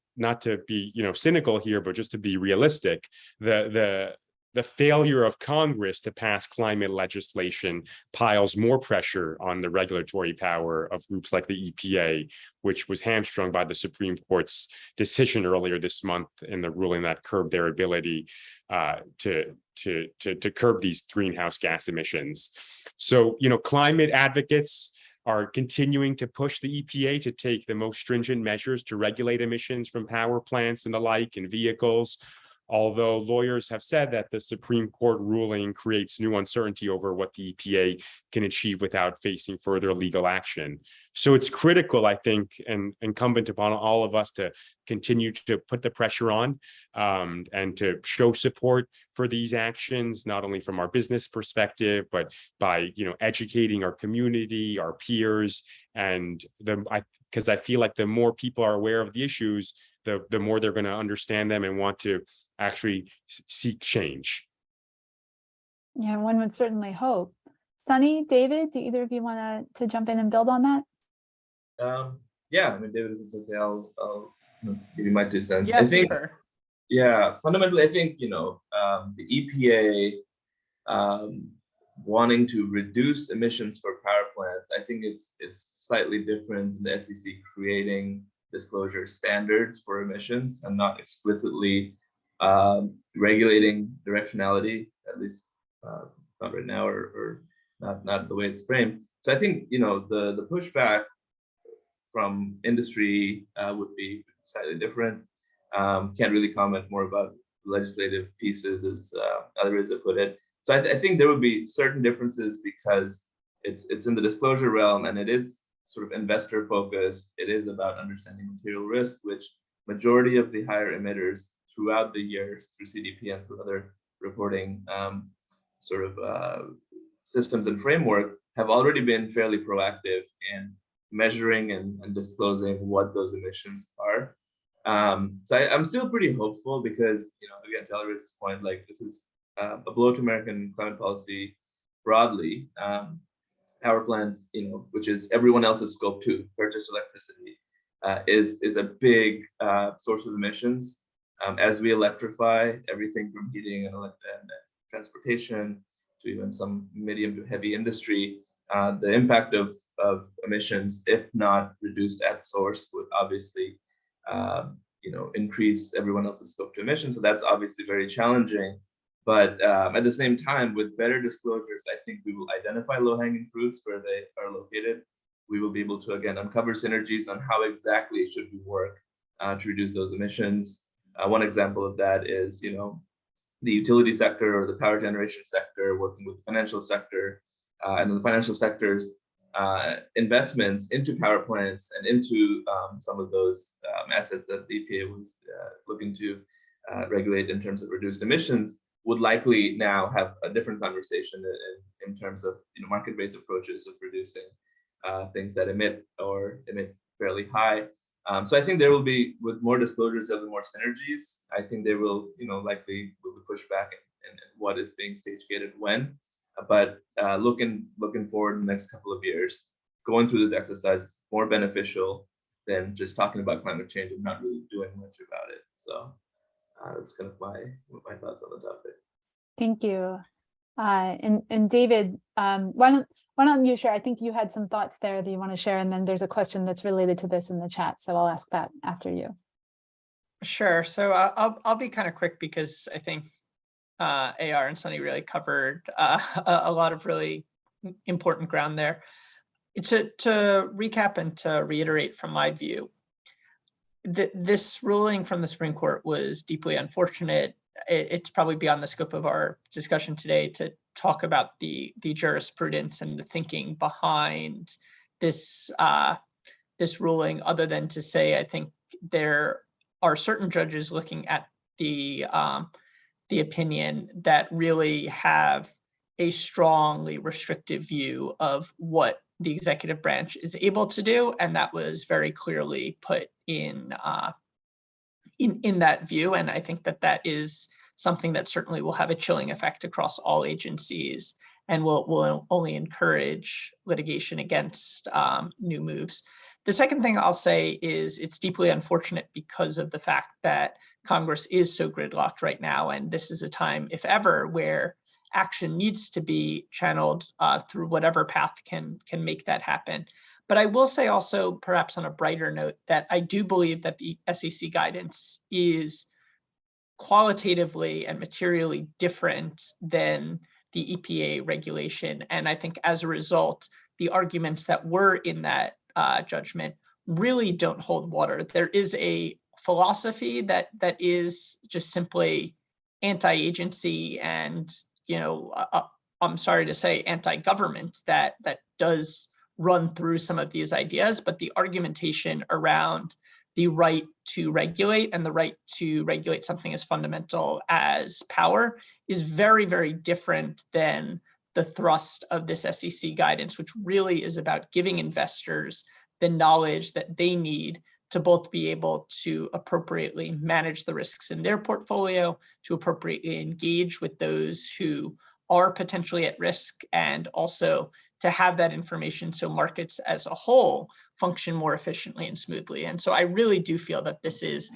[SPEAKER 4] be cynical here, but just to be realistic, the failure of Congress to pass climate legislation piles more pressure on the regulatory power of groups like the EPA, which was hamstrung by the Supreme Court's decision earlier this month in the ruling that curbed their ability to curb these greenhouse gas emissions. So, climate advocates are continuing to push the EPA to take the most stringent measures to regulate emissions from power plants and the like in vehicles, although lawyers have said that the Supreme Court ruling creates new uncertainty over what the EPA can achieve without facing further legal action. So it's critical, I think, and incumbent upon all of us to continue to put the pressure on and to show support for these actions, not only from our business perspective, but by educating our community, our peers, and because I feel like the more people are aware of the issues, the more they're going to understand them and want to actually seek change.
[SPEAKER 1] Yeah, one would certainly hope. Sunny, David, do either of you want to jump in and build on that?
[SPEAKER 3] Yeah, I mean, David, if it's okay, I'll give you my 2 cents.
[SPEAKER 2] Yeah,
[SPEAKER 3] I think,
[SPEAKER 2] super.
[SPEAKER 3] yeah, fundamentally, I think, the EPA wanting to reduce emissions for power plants, I think it's slightly different than the SEC creating disclosure standards for emissions and not explicitly regulating directionality, at least not right now, or not the way it's framed. So I think the pushback from industry would be slightly different. Can't really comment more about legislative pieces, as other ways to put it. So I think there would be certain differences because it's in the disclosure realm and it is sort of investor focused. It is about understanding material risk, which majority of the higher emitters throughout the years through CDP and through other reporting systems and framework have already been fairly proactive in measuring and disclosing what those emissions are. So I'm still pretty hopeful because, again, to Alari's point, like this is a blow to American climate policy broadly. Power plants, which is everyone else's scope 2, purchased electricity, is a big source of emissions. As we electrify everything from heating and transportation to even some medium to heavy industry, the impact of emissions, if not reduced at source, would obviously increase everyone else's scope 2 emissions. So that's obviously very challenging. But at the same time, with better disclosures, I think we will identify low-hanging fruits where they are located. We will be able to, again, uncover synergies on how exactly should we work to reduce those emissions. One example of that is, the utility sector or the power generation sector working with the financial sector, and then the financial sector's investments into power plants and into some of those assets that the EPA was looking to regulate in terms of reduced emissions would likely now have a different conversation in terms of market-based approaches of reducing things that emit fairly high. So I think there will be, with more disclosures, there'll be more synergies. I think they will, likely will be pushed back in what is being stage gated when. But looking forward in the next couple of years, going through this exercise is more beneficial than just talking about climate change and not really doing much about it. So that's kind of my thoughts on the topic.
[SPEAKER 1] Thank you. And David, why don't you share? I think you had some thoughts there that you want to share, and then there's a question that's related to this in the chat. So I'll ask that after you.
[SPEAKER 2] Sure. So I'll be kind of quick because I think AR and Sunny really covered a lot of really important ground there. To recap and to reiterate from my view, this ruling from the Supreme Court was deeply unfortunate. It's probably beyond the scope of our discussion today to talk about the jurisprudence and the thinking behind this this ruling, other than to say I think there are certain judges looking at the opinion that really have a strongly restrictive view of what the executive branch is able to do, and that was very clearly put in that view. And I think that is something that certainly will have a chilling effect across all agencies and will only encourage litigation against new moves. The second thing I'll say is it's deeply unfortunate because of the fact that Congress is so gridlocked right now, and this is a time, if ever, where action needs to be channeled through whatever path can make that happen. But I will say also, perhaps on a brighter note, that I do believe that the SEC guidance is qualitatively and materially different than the EPA regulation. And I think as a result, the arguments that were in that judgment really don't hold water. There is a philosophy that is just simply anti-agency and, I'm sorry to say, anti-government that does run through some of these ideas, but the argumentation around the right to regulate and the right to regulate something as fundamental as power is very, very different than the thrust of this SEC guidance, which really is about giving investors the knowledge that they need to both be able to appropriately manage the risks in their portfolio, to appropriately engage with those who are potentially at risk, and also to have that information so markets as a whole function more efficiently and smoothly. And so I really do feel that this is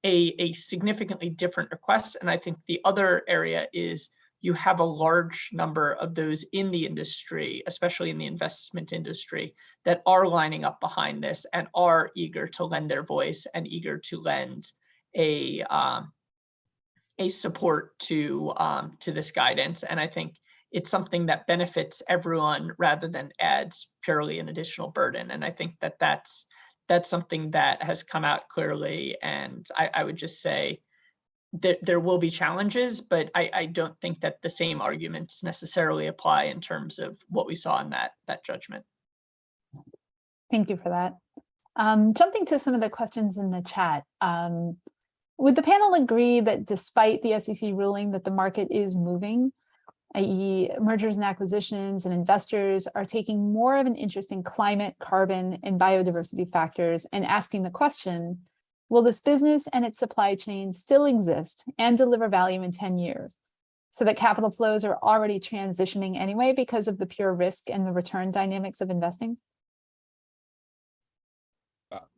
[SPEAKER 2] a significantly different request. And I think the other area is you have a large number of those in the industry, especially in the investment industry, that are lining up behind this and are eager to lend their voice and eager to lend a support to this guidance. And I think it's something that benefits everyone rather than adds purely an additional burden. And I think that that's something that has come out clearly. And I would just say that there will be challenges, but I don't think that the same arguments necessarily apply in terms of what we saw in that judgment.
[SPEAKER 1] Thank you for that. Jumping to some of the questions in the chat. Would the panel agree that despite the SEC ruling that the market is moving, i.e. mergers and acquisitions and investors are taking more of an interest in climate, carbon, and biodiversity factors and asking the question, will this business and its supply chain still exist and deliver value in 10 years? So that capital flows are already transitioning anyway because of the pure risk and the return dynamics of investing?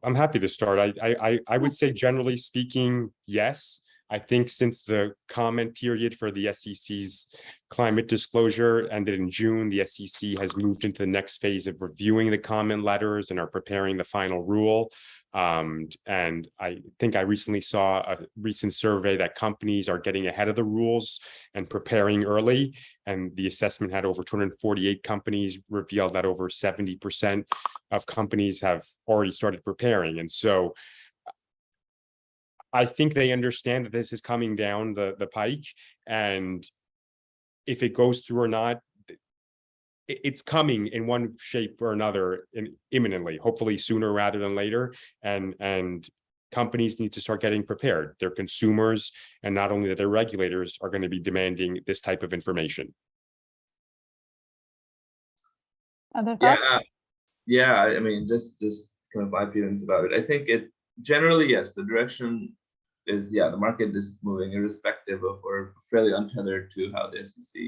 [SPEAKER 4] I'm happy to start. I would say, generally speaking, yes. I think since the comment period for the SEC's climate disclosure ended in June, the SEC has moved into the next phase of reviewing the comment letters and are preparing the final rule. And I think I recently saw a recent survey that companies are getting ahead of the rules and preparing early. And the assessment had over 248 companies, revealed that over 70% of companies have already started preparing. And so I think they understand that this is coming down the pike, and if it goes through or not, it's coming in one shape or another imminently, hopefully sooner rather than later. And companies need to start getting prepared. Their consumers, and not only that, their regulators are going to be demanding this type of information.
[SPEAKER 1] Other thoughts?
[SPEAKER 3] Yeah. I mean, just kind of my feelings about it. I think it generally, yes, the direction is, the market is moving irrespective of, or fairly untethered to how the SEC,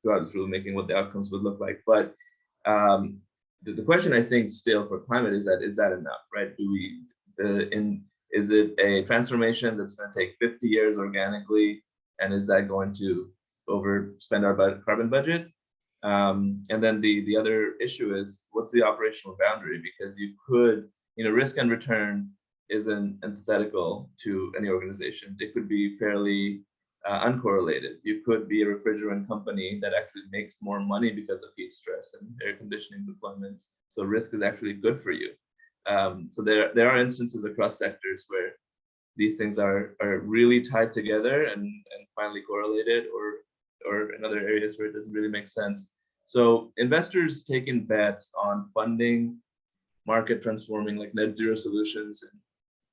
[SPEAKER 3] throughout this rulemaking, what the outcomes would look like. But the question, I think, still for climate is that enough, right? Is it a transformation that's going to take 50 years organically, and is that going to overspend our carbon budget? And then the other issue is, what's the operational boundary? Because you could, risk and return isn't antithetical to any organization. It could be fairly uncorrelated. You could be a refrigerant company that actually makes more money because of heat stress and air conditioning deployments. So risk is actually good for you. So there are instances across sectors where these things are really tied together and finally correlated, or in other areas where it doesn't really make sense. So investors taking bets on funding market transforming like net zero solutions in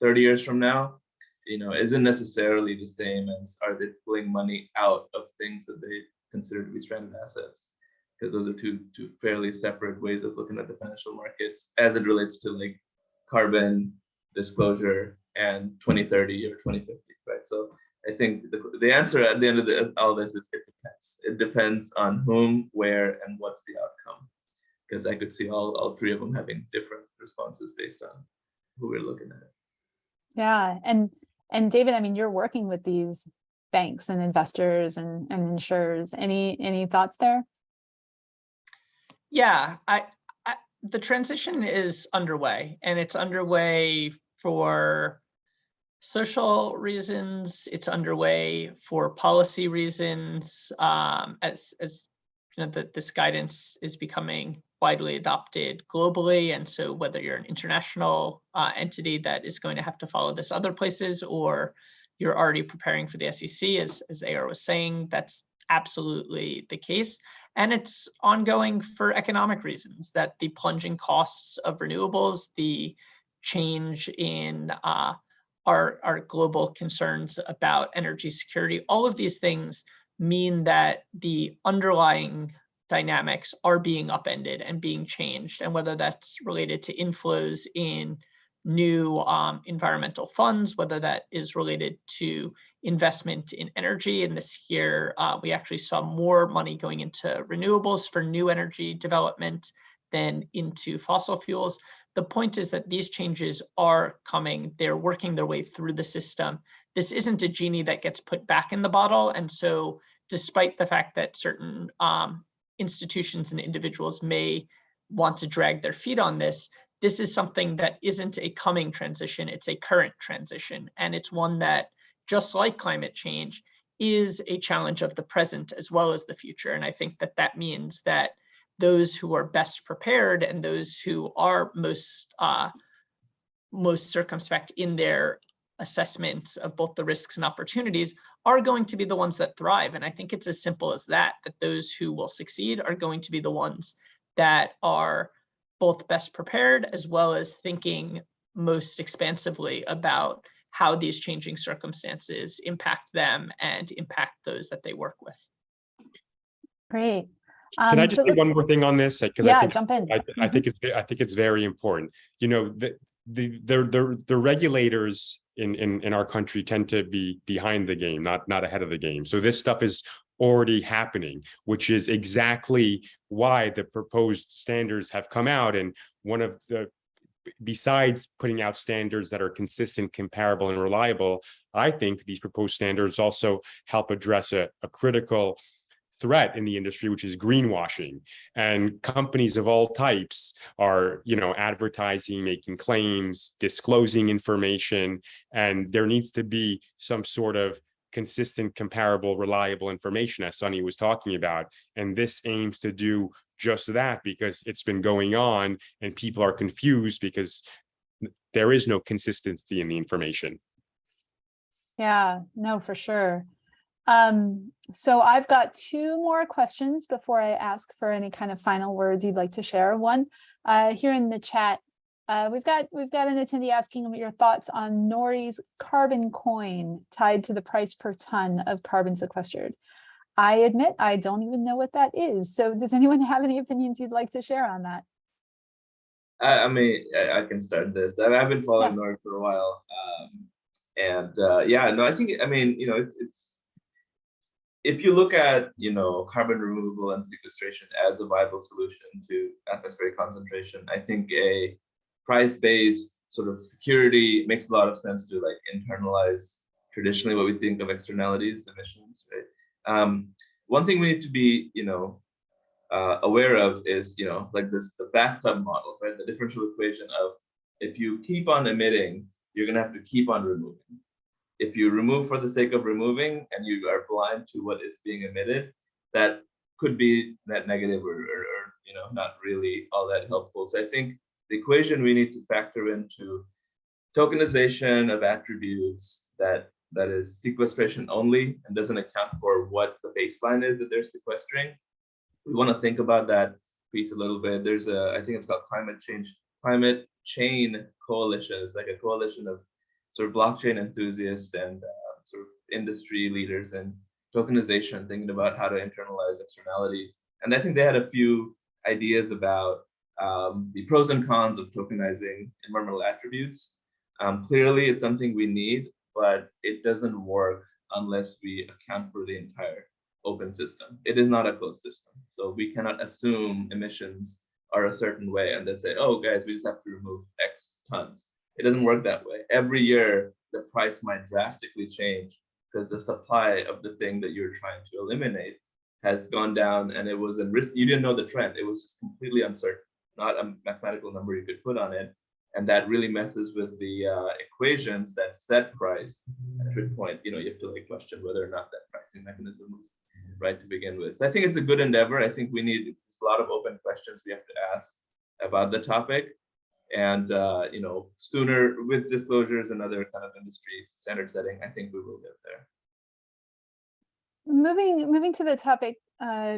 [SPEAKER 3] 30 years from now, isn't necessarily the same as are they pulling money out of things that they consider to be stranded assets, because those are two fairly separate ways of looking at the financial markets as it relates to like carbon disclosure and 2030 or 2050, right? So I think the answer at the end of all this is it depends. It depends on whom, where, and what's the outcome, because I could see all three of them having different responses based on who we're looking at.
[SPEAKER 1] Yeah, and David, I mean, you're working with these banks and investors and insurers. Any thoughts there?
[SPEAKER 2] Yeah, the transition is underway, and it's underway for social reasons. It's underway for policy reasons. As this guidance is becoming widely adopted globally, and so whether you're an international entity that is going to have to follow this other places, or you're already preparing for the SEC, as AR was saying, that's absolutely the case. And it's ongoing for economic reasons, that the plunging costs of renewables, the change in our global concerns about energy security, all of these things mean that the underlying dynamics are being upended and being changed. And whether that's related to inflows in new environmental funds, whether that is related to investment in energy. And this year, we actually saw more money going into renewables for new energy development than into fossil fuels. The point is that these changes are coming. They're working their way through the system. This isn't a genie that gets put back in the bottle. And so despite the fact that certain institutions and individuals may want to drag their feet on this, this is something that isn't a coming transition, it's a current transition. And it's one that, just like climate change, is a challenge of the present as well as the future. And I think that that means that those who are best prepared and those who are most circumspect in their assessment of both the risks and opportunities are going to be the ones that thrive. And I think it's as simple as that those who will succeed are going to be the ones that are both best prepared as well as thinking most expansively about how these changing circumstances impact them and impact those that they work with.
[SPEAKER 1] Great.
[SPEAKER 4] Can I just say one more thing on this?
[SPEAKER 1] Yeah, jump in.
[SPEAKER 4] I think it's very important. The regulators in our country tend to be behind the game, not ahead of the game. So this stuff is already happening, which is exactly why the proposed standards have come out. And one of the, besides putting out standards that are consistent, comparable, and reliable, I think these proposed standards also help address a critical threat in the industry, which is greenwashing. And companies of all types are, advertising, making claims, disclosing information, and there needs to be some sort of consistent, comparable, reliable information, as Sunny was talking about. And this aims to do just that, because it's been going on and people are confused because there is no consistency in the information.
[SPEAKER 1] Yeah, no, for sure. So I've got two more questions before I ask for any kind of final words you'd like to share. One, here in the chat, we've got an attendee asking what your thoughts on Nori's carbon coin tied to the price per ton of carbon sequestered. I admit I don't even know what that is. So does anyone have any opinions you'd like to share on that?
[SPEAKER 3] I mean, I can start this. I've been following Nori for a while. I think, it's if you look at, carbon removal and sequestration as a viable solution to atmospheric concentration, I think a price-based sort of security makes a lot of sense to like internalize traditionally what we think of externalities, emissions, right? One thing we need to be, aware of is, like the bathtub model, right? The differential equation of if you keep on emitting, you're gonna have to keep on removing. if you remove for the sake of removing and you are blind to what is being emitted, that could be net negative or not really all that helpful. So I think the equation we need to factor into tokenization of attributes that is sequestration only and doesn't account for what the baseline is that they're sequestering. We want to think about that piece a little bit. There's I think it's called Climate Chain Coalition. It's like a coalition of sort of blockchain enthusiasts and sort of industry leaders and tokenization, thinking about how to internalize externalities. And I think they had a few ideas about the pros and cons of tokenizing environmental attributes. Clearly, it's something we need, but it doesn't work unless we account for the entire open system. It is not a closed system. So we cannot assume emissions are a certain way and then say, oh, guys, we just have to remove X tons. It doesn't work that way. Every year, the price might drastically change because the supply of the thing that you're trying to eliminate has gone down, and it was a risk. You didn't know the trend. It was just completely uncertain, not a mathematical number you could put on it. And that really messes with the equations that set price. At which point, you have to question whether or not that pricing mechanism was right to begin with. So I think it's a good endeavor. I think we need a lot of open questions we have to ask about the topic. And sooner with disclosures and other kind of industry standard setting, I think we will get there.
[SPEAKER 1] Moving to the topic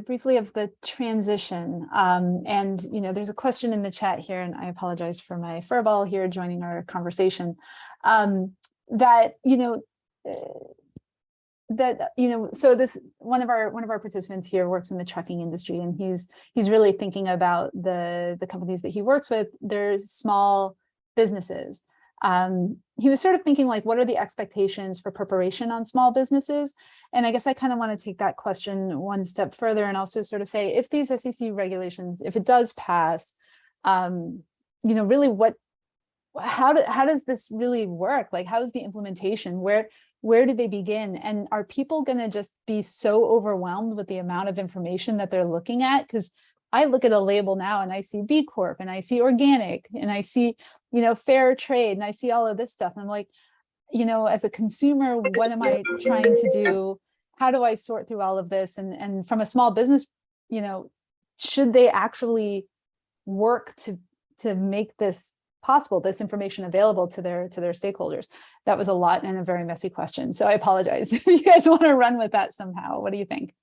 [SPEAKER 1] briefly of the transition, and there's a question in the chat here, and I apologize for my furball here joining our conversation. So this one of our participants here works in the trucking industry, and he's really thinking about the companies that he works with. There's small businesses. He was sort of thinking what are the expectations for preparation on small businesses? And I guess I kind of want to take that question one step further and also sort of say, if these SEC regulations, if it does pass, really how does this really work? How is the implementation? Where do they begin? And are people going to just be so overwhelmed with the amount of information that they're looking at? Because I look at a label now and I see B Corp and I see organic and I see, fair trade and I see all of this stuff. And I'm like, as a consumer, what am I trying to do? How do I sort through all of this? And from a small business, should they actually work to make this possible, this information available to their stakeholders? That was a lot and a very messy question. So I apologize if you guys want to run with that somehow. What do you think?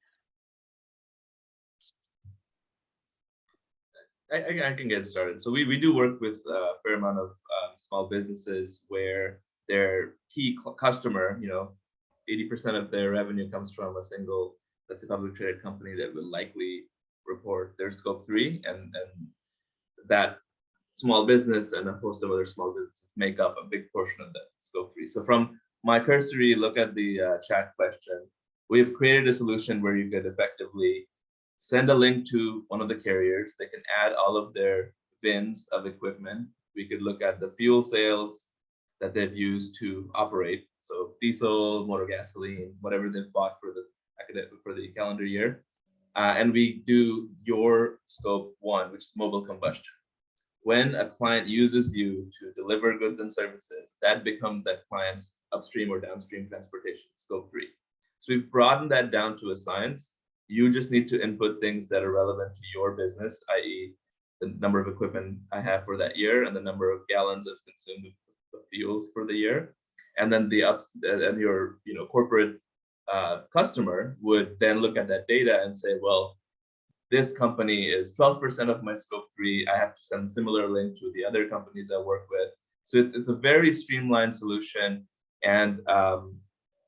[SPEAKER 3] I can get started. So we do work with a fair amount of small businesses where their key customer, 80% of their revenue comes from a single, that's a publicly traded company that will likely report their scope 3, and that small business and a host of other small businesses make up a big portion of that scope 3. So from my cursory look at the chat question, we've created a solution where you could effectively send a link to one of the carriers. They can add all of their VINs of equipment. We could look at the fuel sales that they've used to operate. So diesel, motor gasoline, whatever they've bought for the calendar year. And we do your scope 1, which is mobile combustion. When a client uses you to deliver goods and services, that becomes that client's upstream or downstream transportation, scope 3. So we've broadened that down to a science. You just need to input things that are relevant to your business, i.e. the number of equipment I have for that year and the number of gallons of consumed fuels for the year. And then your corporate customer would then look at that data and say, well, this company is 12% of my scope 3. I have to send similar link to the other companies I work with. So it's a very streamlined solution, and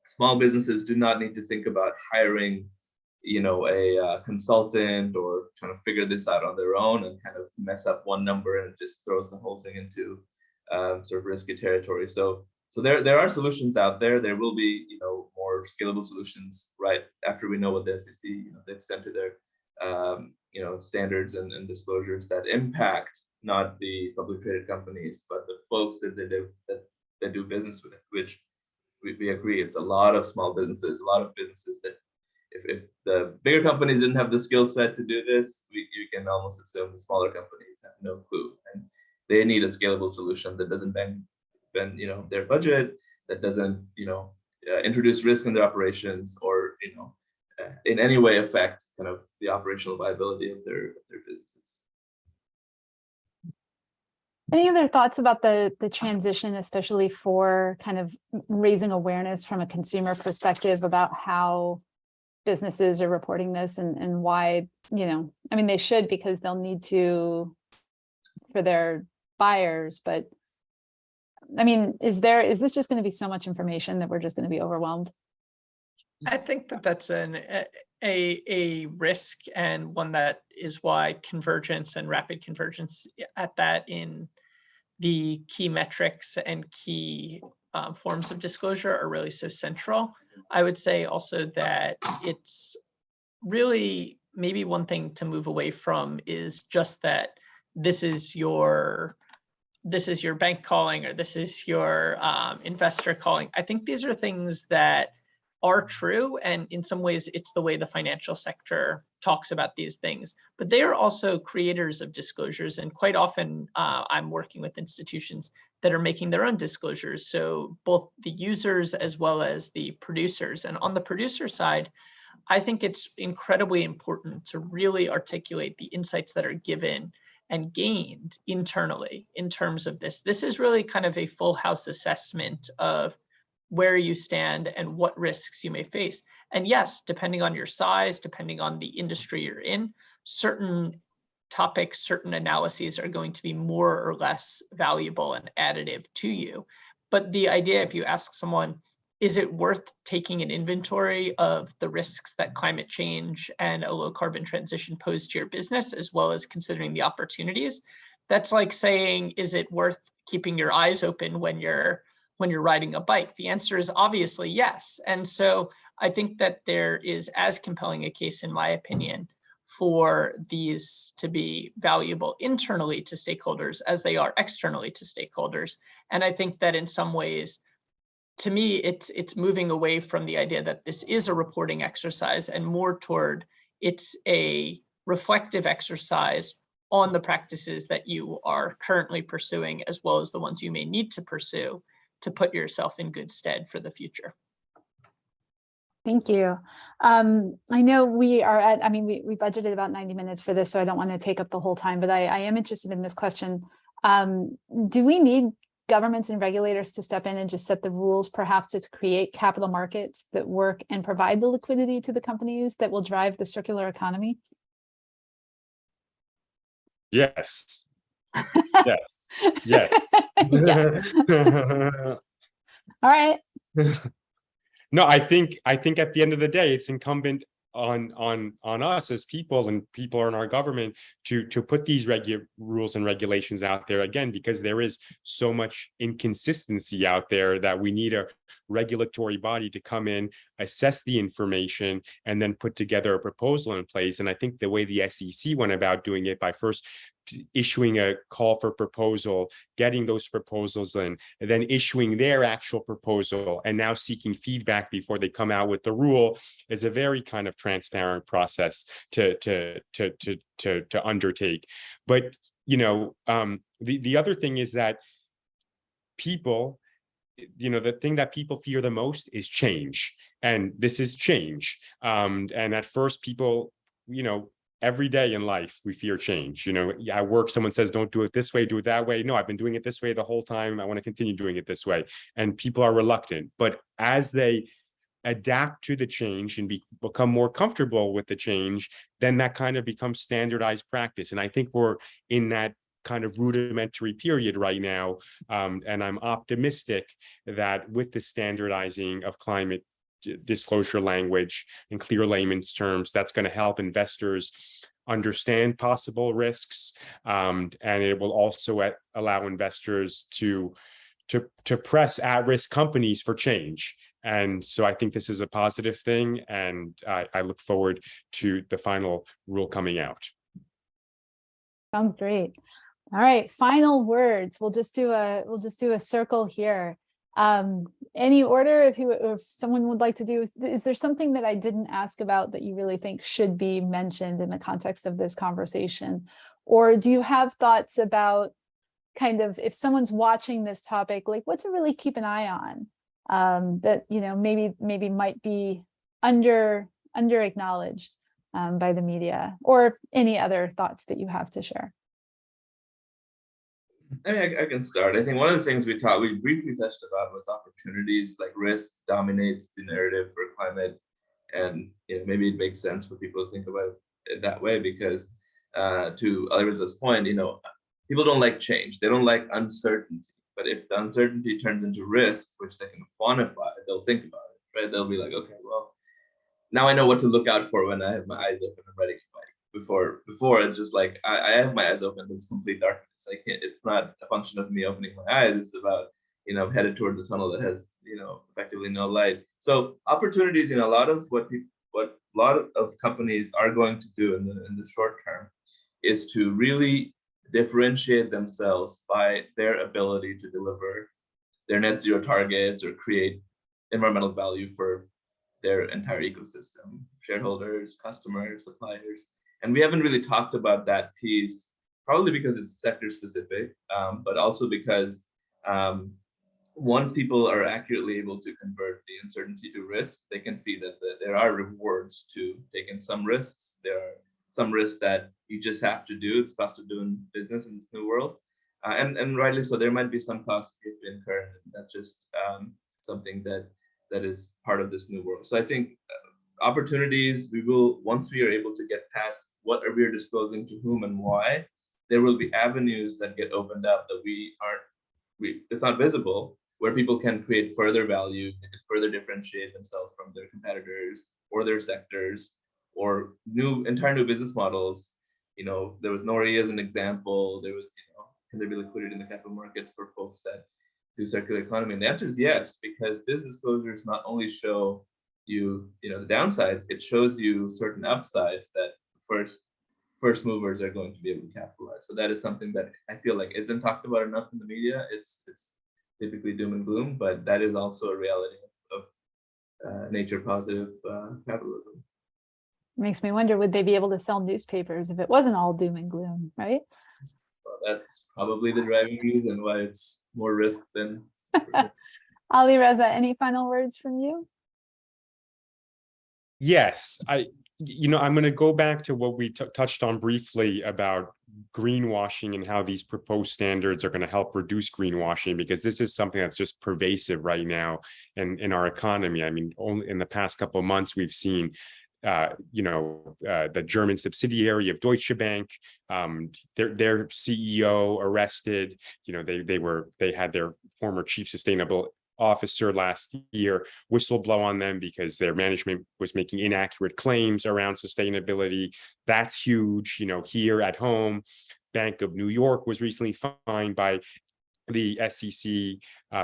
[SPEAKER 3] small businesses do not need to think about hiring a consultant or trying to figure this out on their own and kind of mess up one number and it just throws the whole thing into sort of risky territory. So there are solutions out there. There will be more scalable solutions right after we know what the SEC the extent to their standards and disclosures that impact not the publicly traded companies but the folks that they do business with, which we agree it's a lot of small businesses, a lot of businesses that if the bigger companies didn't have the skill set to do this, you can almost assume the smaller companies have no clue, and they need a scalable solution that doesn't bend their budget, that doesn't introduce risk in their operations or, in any way affect kind of the operational viability of their businesses.
[SPEAKER 1] Any other thoughts about the transition, especially for kind of raising awareness from a consumer perspective about how businesses are reporting this and why, I mean, they should, because they'll need to for their buyers, but I mean, is this just going to be so much information that we're just going to be overwhelmed?
[SPEAKER 2] I think that that's a risk, and one that is why convergence and rapid convergence at that in the key metrics and key forms of disclosure are really so central. I would say also that it's really maybe one thing to move away from is just that this is your bank calling, or this is your investor calling. I think these are things that are true, and in some ways it's the way the financial sector talks about these things, but they are also creators of disclosures, and quite often I'm working with institutions that are making their own disclosures, so both the users as well as the producers. And on the producer side, I think it's incredibly important to really articulate the insights that are given and gained internally in terms of this. This is really kind of a full house assessment of where you stand and what risks you may face. And yes, depending on your size, depending on the industry you're in, certain topics, certain analyses are going to be more or less valuable and additive to you. But the idea, if you ask someone, is it worth taking an inventory of the risks that climate change and a low carbon transition pose to your business, as well as considering the opportunities? That's like saying, is it worth keeping your eyes open when you're riding a bike? The answer is obviously yes. And so I think that there is as compelling a case, in my opinion, for these to be valuable internally to stakeholders as they are externally to stakeholders. And I think that in some ways, to me, it's moving away from the idea that this is a reporting exercise and more toward it's a reflective exercise on the practices that you are currently pursuing, as well as the ones you may need to pursue to put yourself in good stead for the future.
[SPEAKER 1] Thank you. I know we are at, I mean, we budgeted about 90 minutes for this, so I don't want to take up the whole time, but I am interested in this question. Do we need governments and regulators to step in and just set the rules, perhaps to create capital markets that work and provide the liquidity to the companies that will drive the circular economy?
[SPEAKER 4] Yes. Yes. Yes.
[SPEAKER 1] Yes. All right.
[SPEAKER 4] No, I think at the end of the day, it's incumbent on us as people, and people in our government to put these rules and regulations out there, again, because there is so much inconsistency out there that we need a regulatory body to come in, assess the information, and then put together a proposal in place. And I think the way the SEC went about doing it by first issuing a call for proposal, getting those proposals in, and then issuing their actual proposal, and now seeking feedback before they come out with the rule, is a very kind of transparent process to undertake. But the other thing is that people, the thing that people fear the most is change, and this is change. And at first, people, every day in life, we fear change. At work, someone says, don't do it this way, do it that way. No, I've been doing it this way the whole time. I want to continue doing it this way. And people are reluctant. But as they adapt to the change and become more comfortable with the change, then that kind of becomes standardized practice. And I think we're in that kind of rudimentary period right now. And I'm optimistic that with the standardizing of climate disclosure language in clear layman's terms, that's going to help investors understand possible risks, and it will also allow investors to press at-risk companies for change. And so I think this is a positive thing, and I look forward to the final rule coming out.
[SPEAKER 1] Sounds great. All right, final words. We'll just do a circle here. Any order, if someone would like to do, is there something that I didn't ask about that you really think should be mentioned in the context of this conversation? Or do you have thoughts about kind of, if someone's watching this topic, like what to really keep an eye on? that, you know, maybe might be under acknowledged by the media, or any other thoughts that you have to share?
[SPEAKER 3] I mean, I can start. I think one of the things we briefly touched about was opportunities. Like risk dominates the narrative for climate, and maybe it makes sense for people to think about it that way because, to Aliraza's point, people don't like change. They don't like uncertainty. But if the uncertainty turns into risk, which they can quantify, they'll think about it, right? They'll be like, okay, well, now I know what to look out for when I have my eyes open and ready to fight. Before it's just like I have my eyes open, it's complete darkness. I can't. It's not a function of me opening my eyes. It's about I'm headed towards a tunnel that has effectively no light. So opportunities, a lot of what a lot of companies are going to do in the short term is to really differentiate themselves by their ability to deliver their net zero targets or create environmental value for their entire ecosystem, shareholders, customers, suppliers. And we haven't really talked about that piece, probably because it's sector specific, but also because once people are accurately able to convert the uncertainty to risk, they can see that there are rewards to taking some risks. There are some risks that you just have to do. It's cost of doing business in this new world. And rightly so, there might be some costs you have to incur. And that's just something that is part of this new world. So I think opportunities, once we are able to get past what are we disclosing to whom and why, there will be avenues that get opened up that it's not visible, where people can create further value, they can further differentiate themselves from their competitors or their sectors, or entire new business models. There was Nori as an example. There was, can there be liquidity in the capital markets for folks that do circular economy? And the answer is yes, because these disclosures not only show you, the downsides, it shows you certain upsides that first movers are going to be able to capitalize. So that is something that I feel like isn't talked about enough in the media. It's typically doom and gloom, but that is also a reality of nature positive capitalism.
[SPEAKER 1] Makes me wonder, would they be able to sell newspapers if it wasn't all doom and gloom, right?
[SPEAKER 3] Well, that's probably the driving reason why it's more risk than.
[SPEAKER 1] Alireza, any final words from you?
[SPEAKER 4] Yes, I'm going to go back to what we touched on briefly about greenwashing and how these proposed standards are going to help reduce greenwashing, because this is something that's just pervasive right now in our economy. I mean, only in the past couple of months, we've seen the German subsidiary of Deutsche Bank, their CEO arrested. They had their former chief sustainable officer last year whistleblow on them because their management was making inaccurate claims around sustainability. That's huge. Here at home, Bank of New York was recently fined by the SEC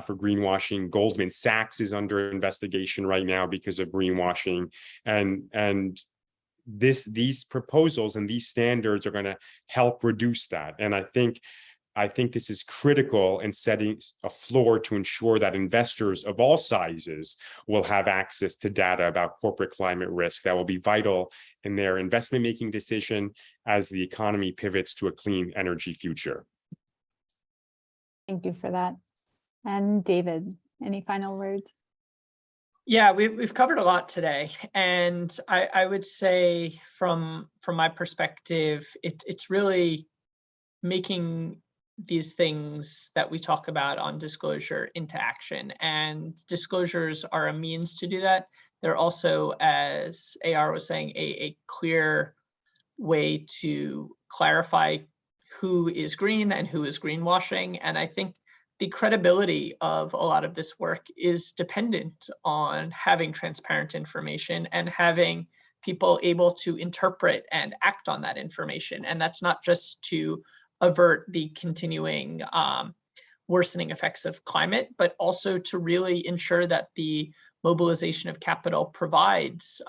[SPEAKER 4] for greenwashing. Goldman Sachs is under investigation right now because of greenwashing, and these proposals and these standards are going to help reduce that. And I think this is critical in setting a floor to ensure that investors of all sizes will have access to data about corporate climate risk that will be vital in their investment making decision as the economy pivots to a clean energy future.
[SPEAKER 1] Thank you for that. And David, any final words?
[SPEAKER 2] Yeah, we've covered a lot today, and I would say from my perspective, it's really making these things that we talk about on disclosure into action, and disclosures are a means to do that. They're also, as AR was saying, a clear way to clarify who is green and who is greenwashing. And I think the credibility of a lot of this work is dependent on having transparent information and having people able to interpret and act on that information. And that's not just to avert the continuing worsening effects of climate, but also to really ensure that the mobilization of capital provides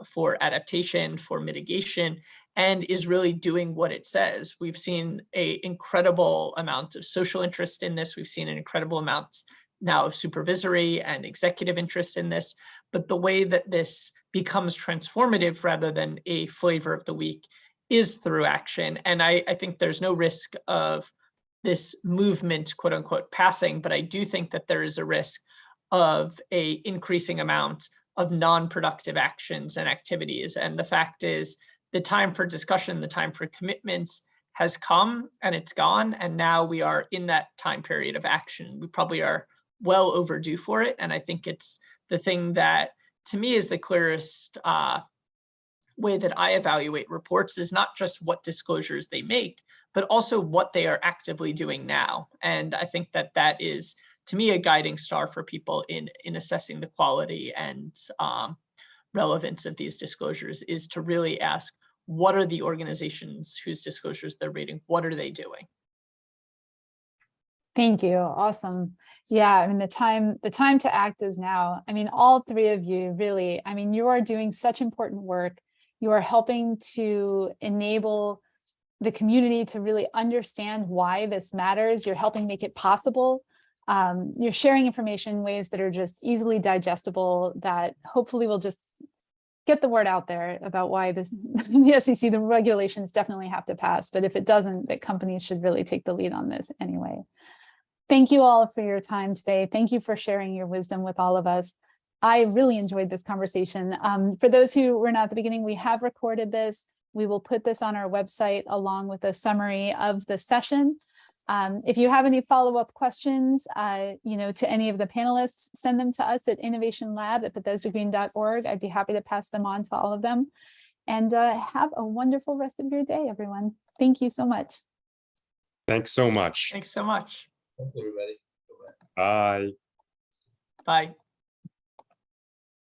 [SPEAKER 2] for adaptation, for mitigation, and is really doing what it says. We've seen an incredible amount of social interest in this. We've seen an incredible amount now of supervisory and executive interest in this. But the way that this becomes transformative rather than a flavor of the week is through action. And I think there's no risk of this movement, quote unquote, passing, but I do think that there is a risk of a increasing amount of non-productive actions and activities. And the fact is, the time for discussion, the time for commitments has come and it's gone. And now we are in that time period of action. We probably are well overdue for it. And I think it's the thing that, to me, is the clearest way that I evaluate reports, is not just what disclosures they make, but also what they are actively doing now. And I think that that is, to me, a guiding star for people in assessing the quality and relevance of these disclosures, is to really ask, what are the organizations whose disclosures they're rating? What are they doing?
[SPEAKER 1] Thank you. Awesome. Yeah, I mean, the time to act is now. I mean, all three of you really, I mean, you are doing such important work. You are helping to enable the community to really understand why this matters. You're helping make it possible. You're sharing information in ways that are just easily digestible, that hopefully will just get the word out there about why this, the SEC, the regulations definitely have to pass. But if it doesn't, that companies should really take the lead on this anyway. Thank you all for your time today. Thank you for sharing your wisdom with all of us. I really enjoyed this conversation. For those who were not at the beginning, we have recorded this. We will put this on our website along with a summary of the session. If you have any follow-up questions, to any of the panelists, send them to us at innovationlab@bethesdagreen.org. I'd be happy to pass them on to all of them. And have a wonderful rest of your day, everyone. Thank you so much.
[SPEAKER 4] Thanks so much.
[SPEAKER 2] Thanks so much.
[SPEAKER 3] Thanks, everybody.
[SPEAKER 4] Bye.
[SPEAKER 2] Bye.